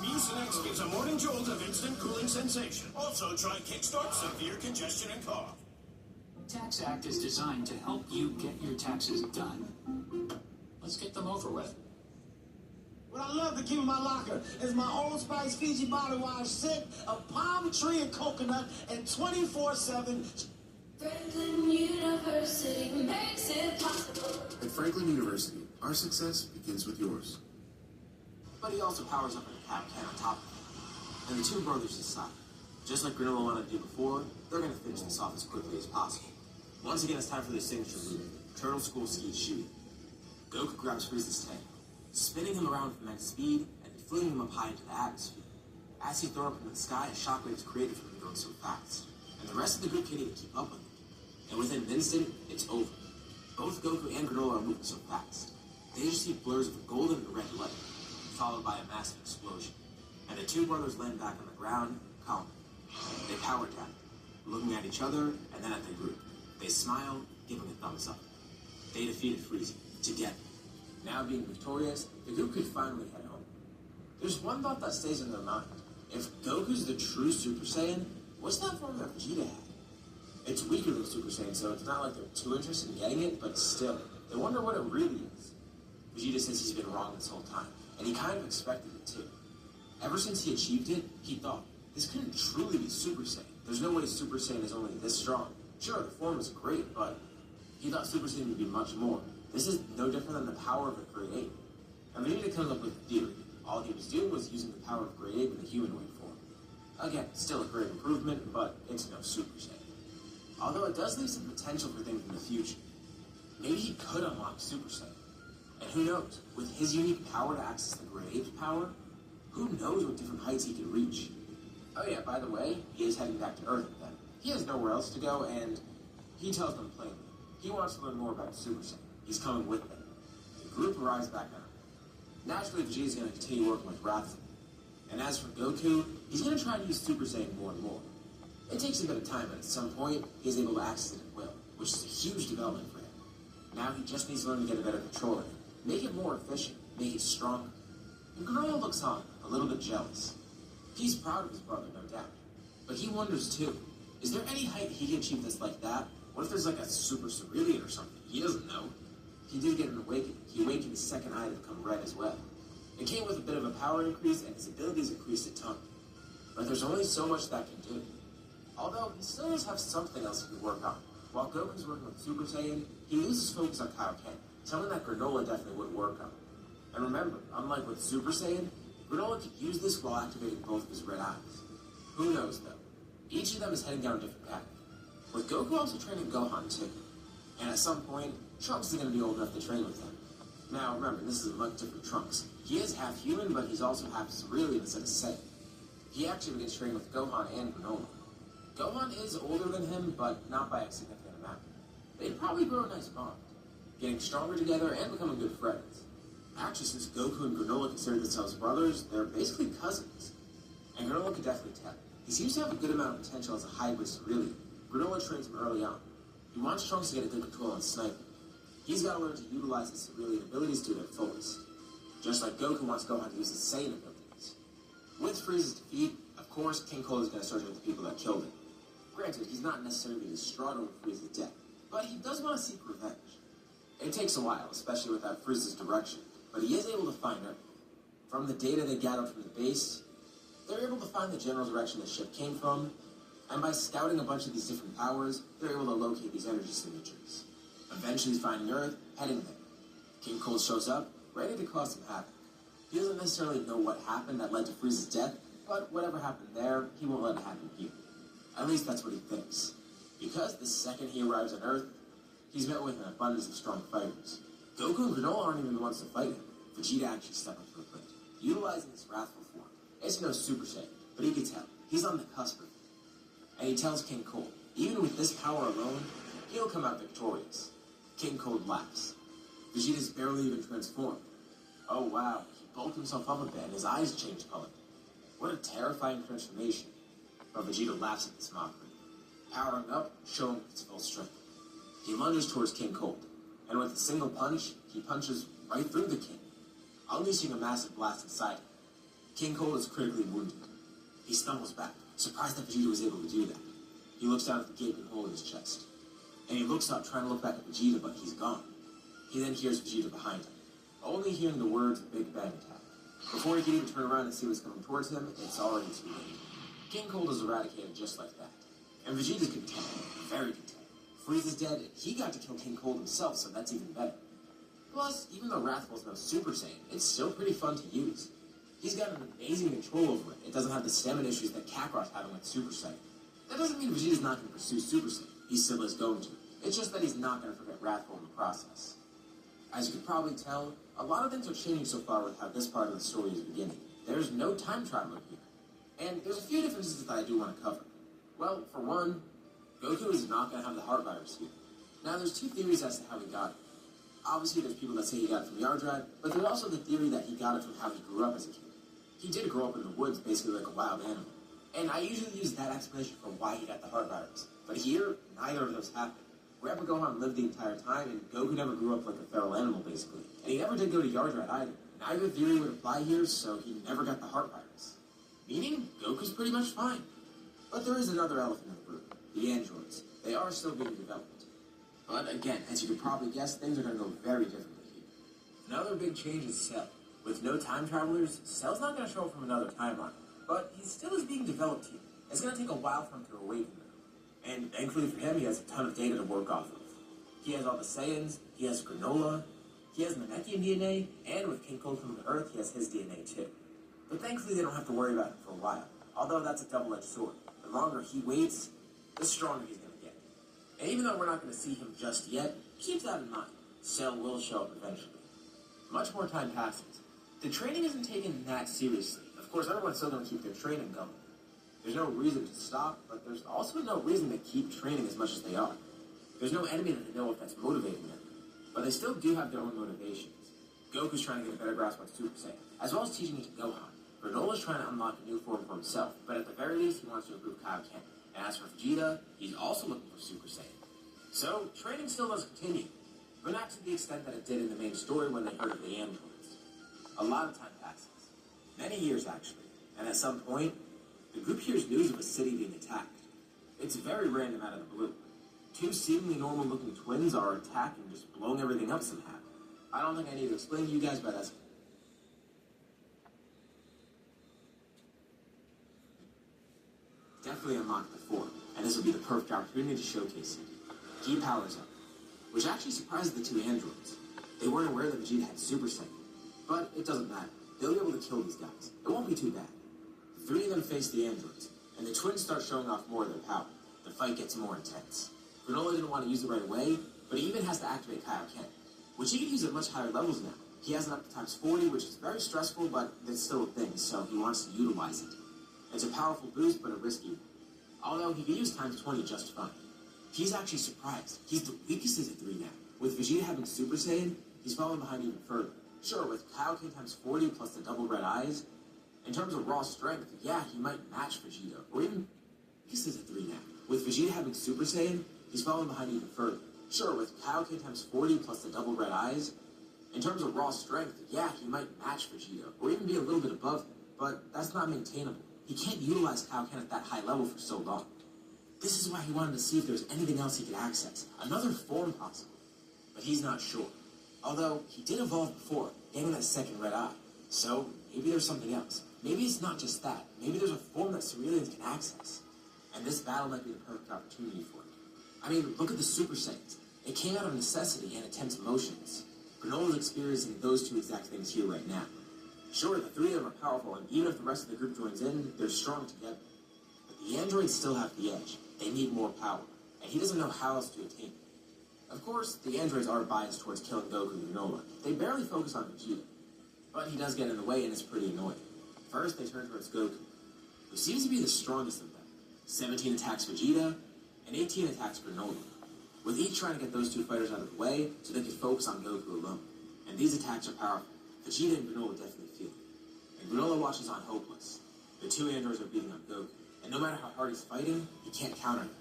Mucinex gives a morning jolt of instant cooling sensation. Also, try Kickstart Severe Congestion and Cough. Tax Act is designed to help you get your taxes done. Let's get them over with. What I love to keep in my locker is my Old Spice Fiji body wash scent of palm tree and coconut and 24/7. Franklin University makes it possible. At Franklin University, our success begins with yours. But he also powers up in a Kaioken on top of him. And the 2 brothers decide. Just like Granola wanted to do before, they're going to finish this off as quickly as possible. Once again, it's time for the signature move, Turtle School Ski Shooting. Goku grabs Frieza's tail, spinning him around with immense speed and flinging him up high into the atmosphere. As he throws up into the sky, a shockwave is created from him going so fast. And the rest of the group can't even keep up with him. And within an instant, it's over. Both Goku and Granola are moving so fast. They just see blurs of golden and red light, followed by a massive explosion. And the 2 brothers land back on the ground, calm. They power down, looking at each other and then at the group. They smile, giving a thumbs up. They defeated Frieza, together. Now being victorious, the group could finally head home. There's one thought that stays in their mind. If Goku's the true Super Saiyan, what's that form that Vegeta had? It's weaker than Super Saiyan, so it's not like they're too interested in getting it, but still, they wonder what it really is. Vegeta says he's been wrong this whole time, and he kind of expected it too. Ever since he achieved it, he thought, this couldn't truly be Super Saiyan. There's no way Super Saiyan is only this strong. Sure, the form is great, but he thought Super Saiyan would be much more. This is no different than the power of a Grade 8. And Vegeta comes up with a theory. All he was doing was using the power of Grade 8 in the humanoid form. Again, still a great improvement, but it's no Super Saiyan. Although it does leave some potential for things in the future. Maybe he could unlock Super Saiyan. And who knows, with his unique power to access the Grade 8 power, who knows what different heights he could reach. Oh yeah, by the way, he is heading back to Earth with them. He has nowhere else to go, and he tells them plainly, he wants to learn more about Super Saiyan. He's coming with them. The group arrives back on. Naturally, Vegeta's going to continue working with Wrath. And as for Goku, he's going to try to use Super Saiyan more and more. It takes a bit of time, but at some point, he's able to access it at will, which is a huge development for him. Now he just needs to learn to get a better control of it, make it more efficient, make it stronger. And Granola looks on, a little bit jealous. He's proud of his brother, no doubt. But he wonders too, is there any height he can achieve that's like that? What if there's like a super cerulean or something? He doesn't know. He did get an awakening. He awakened his second eye to become red as well. It came with a bit of a power increase, and his abilities increased a ton. But there's only so much that can do. Although, he still does have something else he can work on. While Goku's working with Super Saiyan, he loses focus on Kaioken, something that Granola definitely would work on. And remember, unlike with Super Saiyan, Granola could use this while activating both of his red eyes. Who knows, though? Each of them is heading down a different path. With Goku also training Gohan, too. And at some point, Trunks is going to be old enough to train with him. Now, remember, this is a much different Trunks. He is half human, but he's also half cerulean instead of Saiyan. He actually begins training with Gohan and Granola. Gohan is older than him, but not by a significant amount. They'd probably grow a nice bond, getting stronger together and becoming good friends. Actually, since Goku and Granola consider themselves brothers, they're basically cousins. And Granola could definitely tell. He seems to have a good amount of potential as a hybrid cerulean. Granola trains him early on. He wants Trunks to get a good control on sniping. He's got to learn to utilize his cerulean abilities to their fullest. Just like Goku wants Gohan to use his Saiyan abilities. With Frieza's defeat, of course, King Cold is going to search for the people that killed him. Granted, he's not necessarily distraught over Frieza's death, but he does want to seek revenge. It takes a while, especially without Frieza's direction, but he is able to find her. From the data they gathered from the base, they're able to find the general direction the ship came from, and by scouting a bunch of these different powers, they're able to locate these energy signatures. Eventually finding Earth, heading there. King Cold shows up, ready to cause some havoc. He doesn't necessarily know what happened that led to Frieza's death, but whatever happened there, he won't let it happen here. At least that's what he thinks. Because the second he arrives on Earth, he's met with an abundance of strong fighters. Goku and Granola aren't even the ones to fight him. Vegeta actually stepped up to the plate, utilizing his wrathful form. It's no Super Saiyan, but he can tell. He's on the cusp of it. And he tells King Cold, even with this power alone, he'll come out victorious. King Cold laughs. Vegeta's barely even transformed. Oh wow, he bulked himself up a bit and his eyes changed color. What a terrifying transformation. But Vegeta laughs at this mockery. Powering up, showing his full strength. He lunges towards King Cold, and with a single punch, he punches right through the king, unleashing a massive blast inside him. King Cold is critically wounded. He stumbles back, surprised that Vegeta was able to do that. He looks down at the gaping hole in his chest, and he looks up trying to look back at Vegeta, but he's gone. He then hears Vegeta behind him, only hearing the words Big Bang attack. Before he can even turn around and see what's coming towards him, it's already too late. King Cold is eradicated just like that. And Vegeta's content, very content. Frieza's dead, he got to kill King Cold himself, so that's even better. Plus, even though Wrathful's no Super Saiyan, it's still pretty fun to use. He's got an amazing control over it. It doesn't have the stamina issues that Kakarot's having with Super Saiyan. That doesn't mean Vegeta's not going to pursue Super Saiyan. He still is going to. It's just that he's not going to forget Wrathful in the process. As you could probably tell, a lot of things are changing so far with how this part of the story is beginning. There's no time traveler here. And there's a few differences that I do want to cover. Well, for one, Goku is not going to have the heart virus here. Now, there's two theories as to how he got it. Obviously, there's people that say he got it from Yardrat, but there's also the theory that he got it from how he grew up as a kid. He did grow up in the woods, basically like a wild animal. And I usually use that explanation for why he got the heart virus. But here, neither of those happened. Grandpa Gohan lived the entire time, and Goku never grew up like a feral animal, basically. And he never did go to Yardrat either. Neither theory would apply here, so he never got the heart virus. Meaning, Goku's pretty much fine. But there is another elephant in the room. The androids. They are still being developed. But again, as you could probably guess, things are going to go very differently here. Another big change is Cell. With no time travelers, Cell's not going to show up from another timeline. But he still is being developed here. It's going to take a while for him to awaken though. And thankfully for him, he has a ton of data to work off of. He has all the Saiyans, he has Granola, he has Namekian DNA, and with King Cold coming to Earth, he has his DNA too. But thankfully they don't have to worry about him for a while. Although that's a double-edged sword. The longer he waits, the stronger he's going to get. And even though we're not going to see him just yet, keep that in mind. Cell will show up eventually. Much more time passes. The training isn't taken that seriously. Of course, everyone's still going to keep their training going. There's no reason to stop, but there's also no reason to keep training as much as they are. There's no enemy that they know of that's motivating them. But they still do have their own motivations. Goku's trying to get a better grasp on Super Saiyan, as well as teaching it to Gohan. Granola's trying to unlock a new form for himself, but at the very least, he wants to improve Kaioken. And as for Vegeta, he's also looking for Super Saiyan. So, training still does continue, but not to the extent that it did in the main story when they heard of the androids. A lot of time passes. Many years, actually. And at some point, the group hears news of a city being attacked. It's very random out of the blue. Two seemingly normal-looking twins are attacking, just blowing everything up somehow. I don't think I need to explain to you guys, but that's... Definitely unlocked the fort, and this will be the perfect opportunity to showcase it. He powers up, which actually surprised the two androids. They weren't aware that Vegeta had Super Saiyan, but it doesn't matter. They'll be able to kill these guys. It won't be too bad. The three of them face the androids, and the twins start showing off more of their power. The fight gets more intense. Granola didn't want to use it right away, but he even has to activate Kaioken, which he can use at much higher levels now. He has it up to times 40, which is very stressful, but it's still a thing, so he wants to utilize it. It's a powerful boost, but a risky one. Although he can use times 20 just fine. He's actually surprised. He's the weakest of the three now. With Vegeta having Super Saiyan, he's falling behind even further. Sure, with Kaioken times 40 plus the double red eyes, in terms of raw strength, yeah, he might match Vegeta, or even weakest of the three now. With Vegeta having Super Saiyan, he's falling behind even further. Sure, with Kaioken times 40 plus the double red eyes, in terms of raw strength, yeah, he might match Vegeta, or even be a little bit above him, but that's not maintainable. He can't utilize Kaioken at that high level for so long. This is why he wanted to see if there was anything else he could access, another form possible. But he's not sure. Although, he did evolve before, gaining that second red eye. So, maybe there's something else. Maybe it's not just that. Maybe there's a form that Cerealians can access. And this battle might be the perfect opportunity for it. I mean, look at the Super Saiyans. It came out of necessity and intense emotions. Granola's experiencing those two exact things here right now. Sure, the three of them are powerful, and even if the rest of the group joins in, they're strong together. But the androids still have the edge. They need more power, and he doesn't know how else to attain it. Of course, the androids are biased towards killing Goku and Granola. They barely focus on Vegeta. But he does get in the way, and it's pretty annoying. First, they turn towards Goku, who seems to be the strongest of them. 17 attacks Vegeta, and 18 attacks Granola, with each trying to get those two fighters out of the way so they can focus on Goku alone. And these attacks are powerful. Vegeta and Granola definitely feel it. And Granola watches on hopeless. The two androids are beating on Goku, and no matter how hard he's fighting, he can't counter them.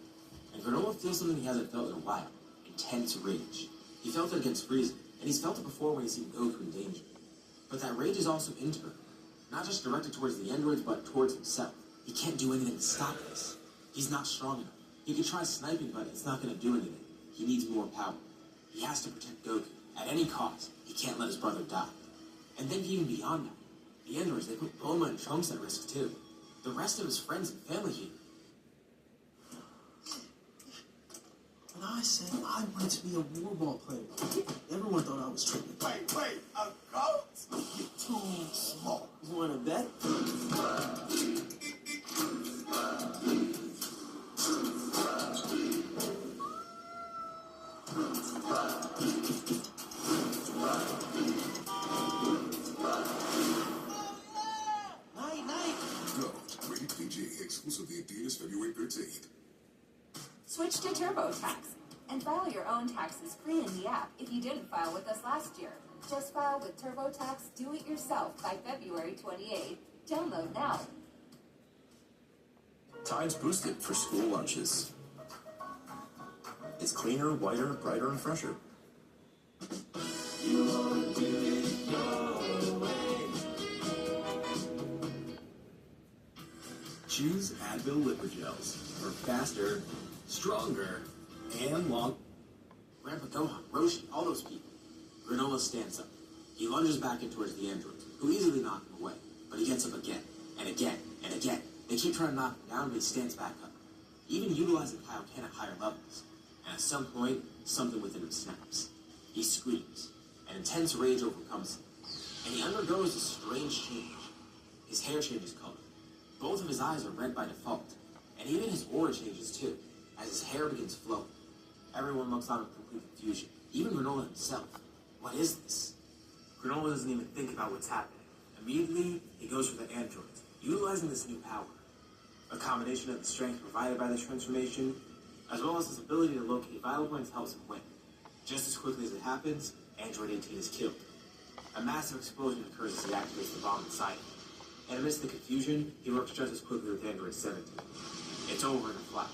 And Granola feels something he hasn't felt in a while. Intense rage. He felt it against Frieza, and he's felt it before when he's seen Goku in danger. But that rage is also internal, not just directed towards the androids, but towards himself. He can't do anything to stop this. He's not strong enough. He can try sniping, but it's not going to do anything. He needs more power. He has to protect Goku. At any cost, he can't let his brother die. And then even beyond that, the androids, they put Bulma and Trunks at risk too. The rest of his friends and family here. When I said I wanted to be a war ball player, everyone thought I was tripping. Wait, a goat? You're too small. You want to bet? Night. Goat, rated PG, exclusively in theaters February 13th. Switch to TurboTax and file your own taxes free in the app if you didn't file with us last year. Just file with TurboTax Do It Yourself by February 28th. Download now. Tide's boosted for school lunches. It's cleaner, whiter, brighter, and fresher. Choose Advil Liquid Gels for faster, stronger, and long. Grandpa Gohan, Roshi, all those people. Granola stands up. He lunges back in towards the androids, who easily knock him away. But he gets up again, and again, and again. They keep trying to knock him down, but he stands back up. Even utilizing Kaioken at higher levels. And at some point, something within him snaps. He screams, and intense rage overcomes him. And he undergoes a strange change. His hair changes color. Both of his eyes are red by default. And even his aura changes too, as his hair begins flowing. Everyone looks on in complete confusion, even Granola himself. What is this? Granola doesn't even think about what's happening. Immediately, he goes for the androids, utilizing this new power. A combination of the strength provided by this transformation, as well as his ability to locate vital points, helps him win. Just as quickly as it happens, Android 18 is killed. A massive explosion occurs as he activates the bomb inside him. And amidst the confusion, he works just as quickly with Android 17. It's over in a flash.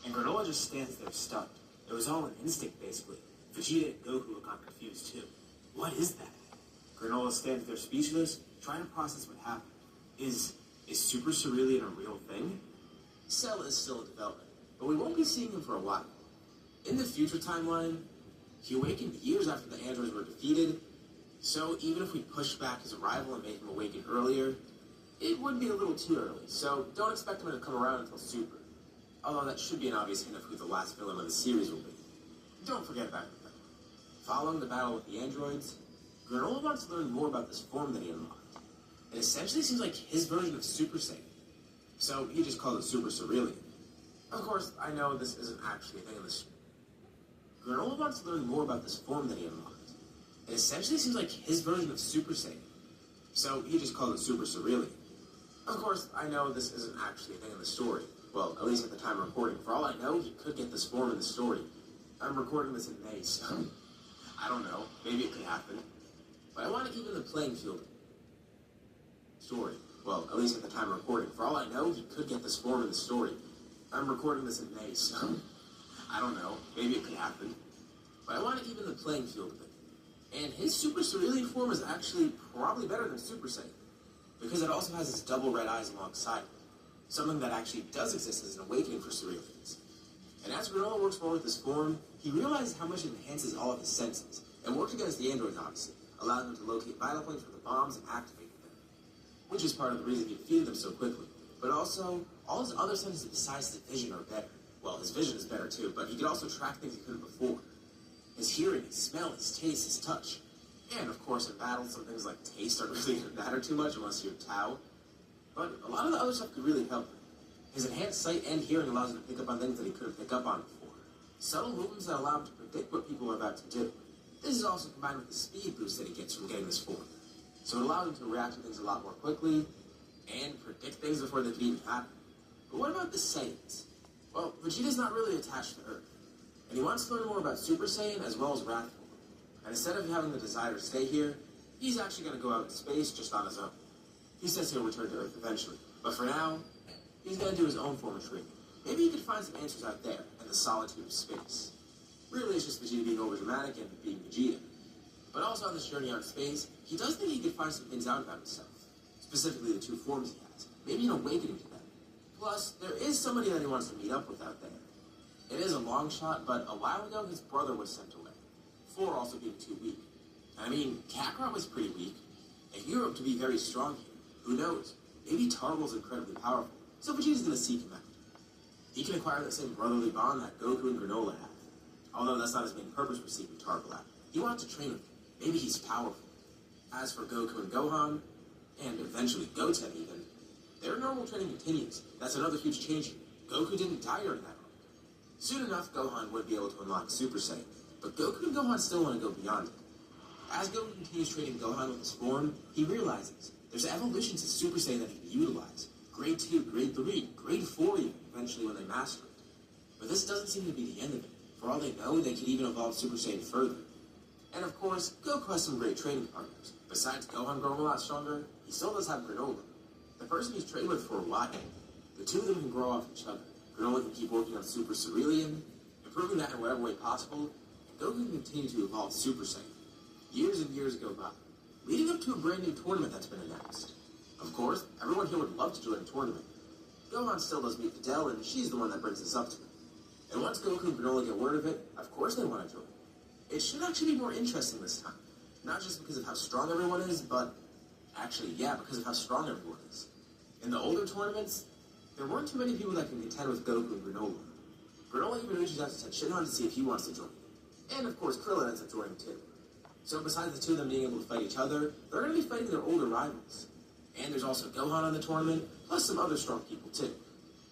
And Granola just stands there stunned. It was all an instinct, basically. Vegeta and Goku look on confused, too. What is that? Granola stands there speechless, trying to process what happened. Is Super Cerulean a real thing? Cell is still in development, but we won't be seeing him for a while. In the future timeline, he awakened years after the androids were defeated, so even if we pushed back his arrival and made him awaken earlier, it would be a little too early, so don't expect him to come around until Super. Although that should be an obvious hint of who the last villain of the series will be. Don't forget about it, though. Following the battle with the androids, Granola wants to learn more about this form that he unlocked. It essentially seems like his version of Super Saiyan, so he just called it Super Cerulean. Of course, I know this isn't actually a thing in this. Granola wants to learn more about this form that he unlocked. It essentially seems like his version of Super Saiyan, so he just called it Super Cerulean. Of course, I know this isn't actually a thing in the story. Well, at least at the time of recording. For all I know, he could get this form in the story. I'm recording this in May, so I don't know. Maybe it could happen. But I want to even the playing field story. Well, at least at the time of recording. For all I know, he could get this form in the story. I'm recording this in May, so I don't know. Maybe it could happen. But I want to even the playing field of it. And his Super Cerulean form is actually probably better than Super Saiyan, because it also has his double red eyes alongside it. Something that actually does exist as an awakening for Ceruleans. And as Granola works more with this form, he realizes how much it enhances all of his senses, and worked against the androids, obviously, allowing them to locate vital points for the bombs and activate them. Which is part of the reason he defeated them so quickly. But also, all his other senses besides his vision are better. Well, his vision is better too, but he could also track things he couldn't before. His hearing, his smell, his taste, his touch. And of course, in battle, some things like taste aren't really going to matter too much unless you're Tau. But a lot of the other stuff could really help him. His enhanced sight and hearing allows him to pick up on things that he couldn't pick up on before. Subtle movements that allow him to predict what people are about to do. This is also combined with the speed boost that he gets from getting this form. So it allows him to react to things a lot more quickly and predict things before they can even happen. But what about the Saiyans? Well, Vegeta's not really attached to Earth, and he wants to learn more about Super Saiyan as well as Wrathful. And instead of having the desire to stay here, he's actually going to go out in space just on his own. He says he'll return to Earth eventually, but for now, he's going to do his own form of training. Maybe he could find some answers out there in the solitude of space. Really, it's just Vegeta being overdramatic and being Vegeta. But also on this journey out in space, he does think he could find some things out about himself. Specifically the two forms he has. Maybe an awakening to them. Plus, there is somebody that he wants to meet up with out there. It is a long shot, but a while ago his brother was sent away. 4 also being too weak. I mean, Kakarot was pretty weak. And he grew up to be very strong here. Who knows? Maybe Tarbal's incredibly powerful, so Vegeta's gonna seek him out. He can acquire that same brotherly bond that Goku and Granola have. Although that's not his main purpose for seeking Tarbal out. He wants to train with him. Maybe he's powerful. As for Goku and Gohan, and eventually Goten even, their normal training continues. That's another huge change here. Goku didn't die during that arc. Soon enough, Gohan would be able to unlock Super Saiyan, but Goku and Gohan still want to go beyond it. As Goku continues training Gohan with his form, he realizes there's evolutions of Super Saiyan that he can utilize. Grade 2, Grade 3, Grade 4 even, eventually when they master it. But this doesn't seem to be the end of it. For all they know, they could even evolve Super Saiyan further. And of course, Goku has some great training partners. Besides Gohan growing a lot stronger, he still does have Granola, the person he's trained with for a while. The two of them can grow off each other. Granola can keep working on Super Cerulean, improving that in whatever way possible, and Goku can continue to evolve Super Saiyan. Years and years go by, leading up to a brand new tournament that's been announced. Of course, everyone here would love to join the tournament. Gohan still does meet Videl, and she's the one that brings this up to him. And once Goku and Granola get word of it, of course they want to join. It should actually be more interesting this time. Not just because of how strong everyone is, but actually, yeah, because of how strong everyone is. In the older tournaments, there weren't too many people that can contend with Goku and Granola. Granola even reaches out to Tenshinhan to see if he wants to join. And of course, Krillin ends up joining too. So besides the two of them being able to fight each other, they're going to be fighting their older rivals. And there's also Gohan on the tournament, plus some other strong people too.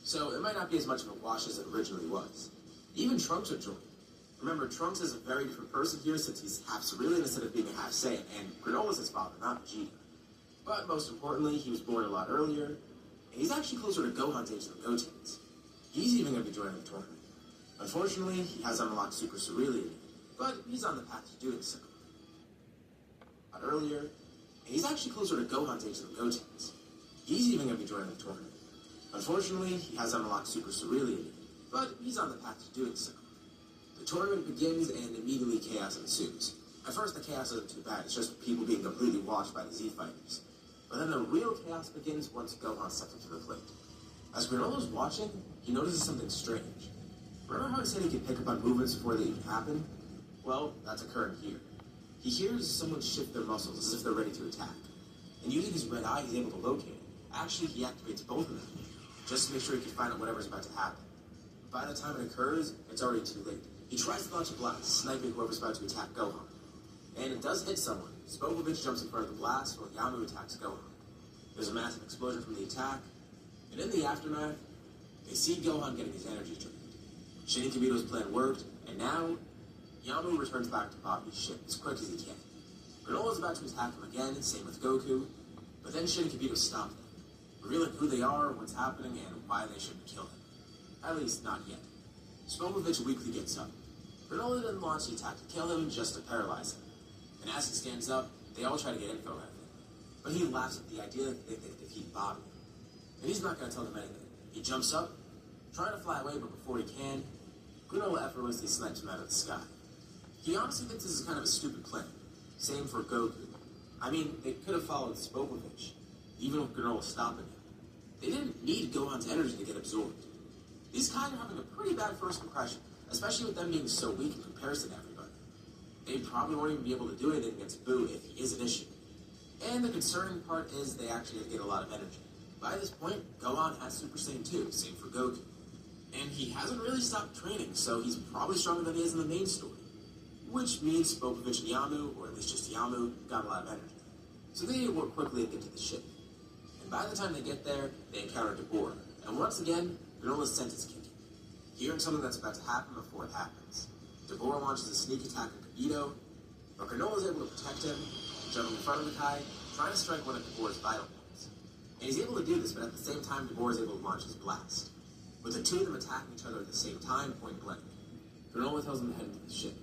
So it might not be as much of a wash as it originally was. Even Trunks are joining. Remember, Trunks is a very different person here since he's half Cerulean instead of being a half Saiyan, and Granola's his father, not Vegeta. But most importantly, he was born a lot earlier, and he's actually closer to Gohan's age than Goten's. He's even going to be joining the tournament. Unfortunately, he hasn't unlocked Super Cerulean, but he's on the path to doing so. Not earlier, and he's actually closer to Gohan's age than Goten's. He's even going to be joining the tournament. Unfortunately, he hasn't unlocked Super Cerulean, but he's on the path to doing so. The tournament begins and immediately chaos ensues. At first, the chaos isn't too bad. It's just people being completely washed by the Z fighters. But then the real chaos begins once Gohan steps up to the plate. As Granolla's watching, he notices something strange. Remember how I said he could pick up on movements before they even happen? Well, that's occurring here. He hears someone shift their muscles as if they're ready to attack. And using his red eye, he's able to locate it. Actually, he activates both of them, just to make sure he can find out whatever's about to happen. By the time it occurs, it's already too late. He tries to launch a blast, sniping whoever's about to attack Gohan. And it does hit someone. Spopovich jumps in front of the blast while Yamu attacks Gohan. There's a massive explosion from the attack, and in the aftermath, they see Gohan getting his energy drained. Shin and Kibito's plan worked, and now, Yamu returns back to Poppy's ship as quick as he can. Granola's about to attack him again, same with Goku, but then Shin and Kibito stop them, revealing who they are, what's happening, and why they shouldn't kill him. At least, not yet. Spopovich weakly gets up. Granola then launch the attack to kill him, just to paralyze him. And as he stands up, they all try to get info out of him. But he laughs at the idea that they could defeat Bobby. And he's not going to tell them anything. He jumps up, trying to fly away, but before he can, Granola effortlessly snipes him out of the sky. He honestly thinks this is kind of a stupid plan. Same for Goku. I mean, they could have followed Spopovich, even with Granola stopping him. They didn't need Gohan's energy to get absorbed. These guys are having a pretty bad first impression, especially with them being so weak in comparison to everybody. They probably won't even be able to do anything against Boo if he is an issue. And the concerning part is they actually get a lot of energy. By this point, Gohan has Super Saiyan 2, same for Goku. And he hasn't really stopped training, so he's probably stronger than he is in the main story. Which means Spopovich and Yamu, or at least just Yamu, got a lot of energy. So they need to work quickly and get to the ship. And by the time they get there, they encounter Deborah. And once again, Granola's scent is kicking. Hearing something that's about to happen before it happens. Deborah launches a sneak attack on Kibito, but Granola's able to protect him, jumping in front of the Kai, trying to strike one of Deborah's vital points. And he's able to do this, but at the same time, Deborah is able to launch his blast. With the two of them attacking each other at the same time, point blank. Granola tells him to head into the ship.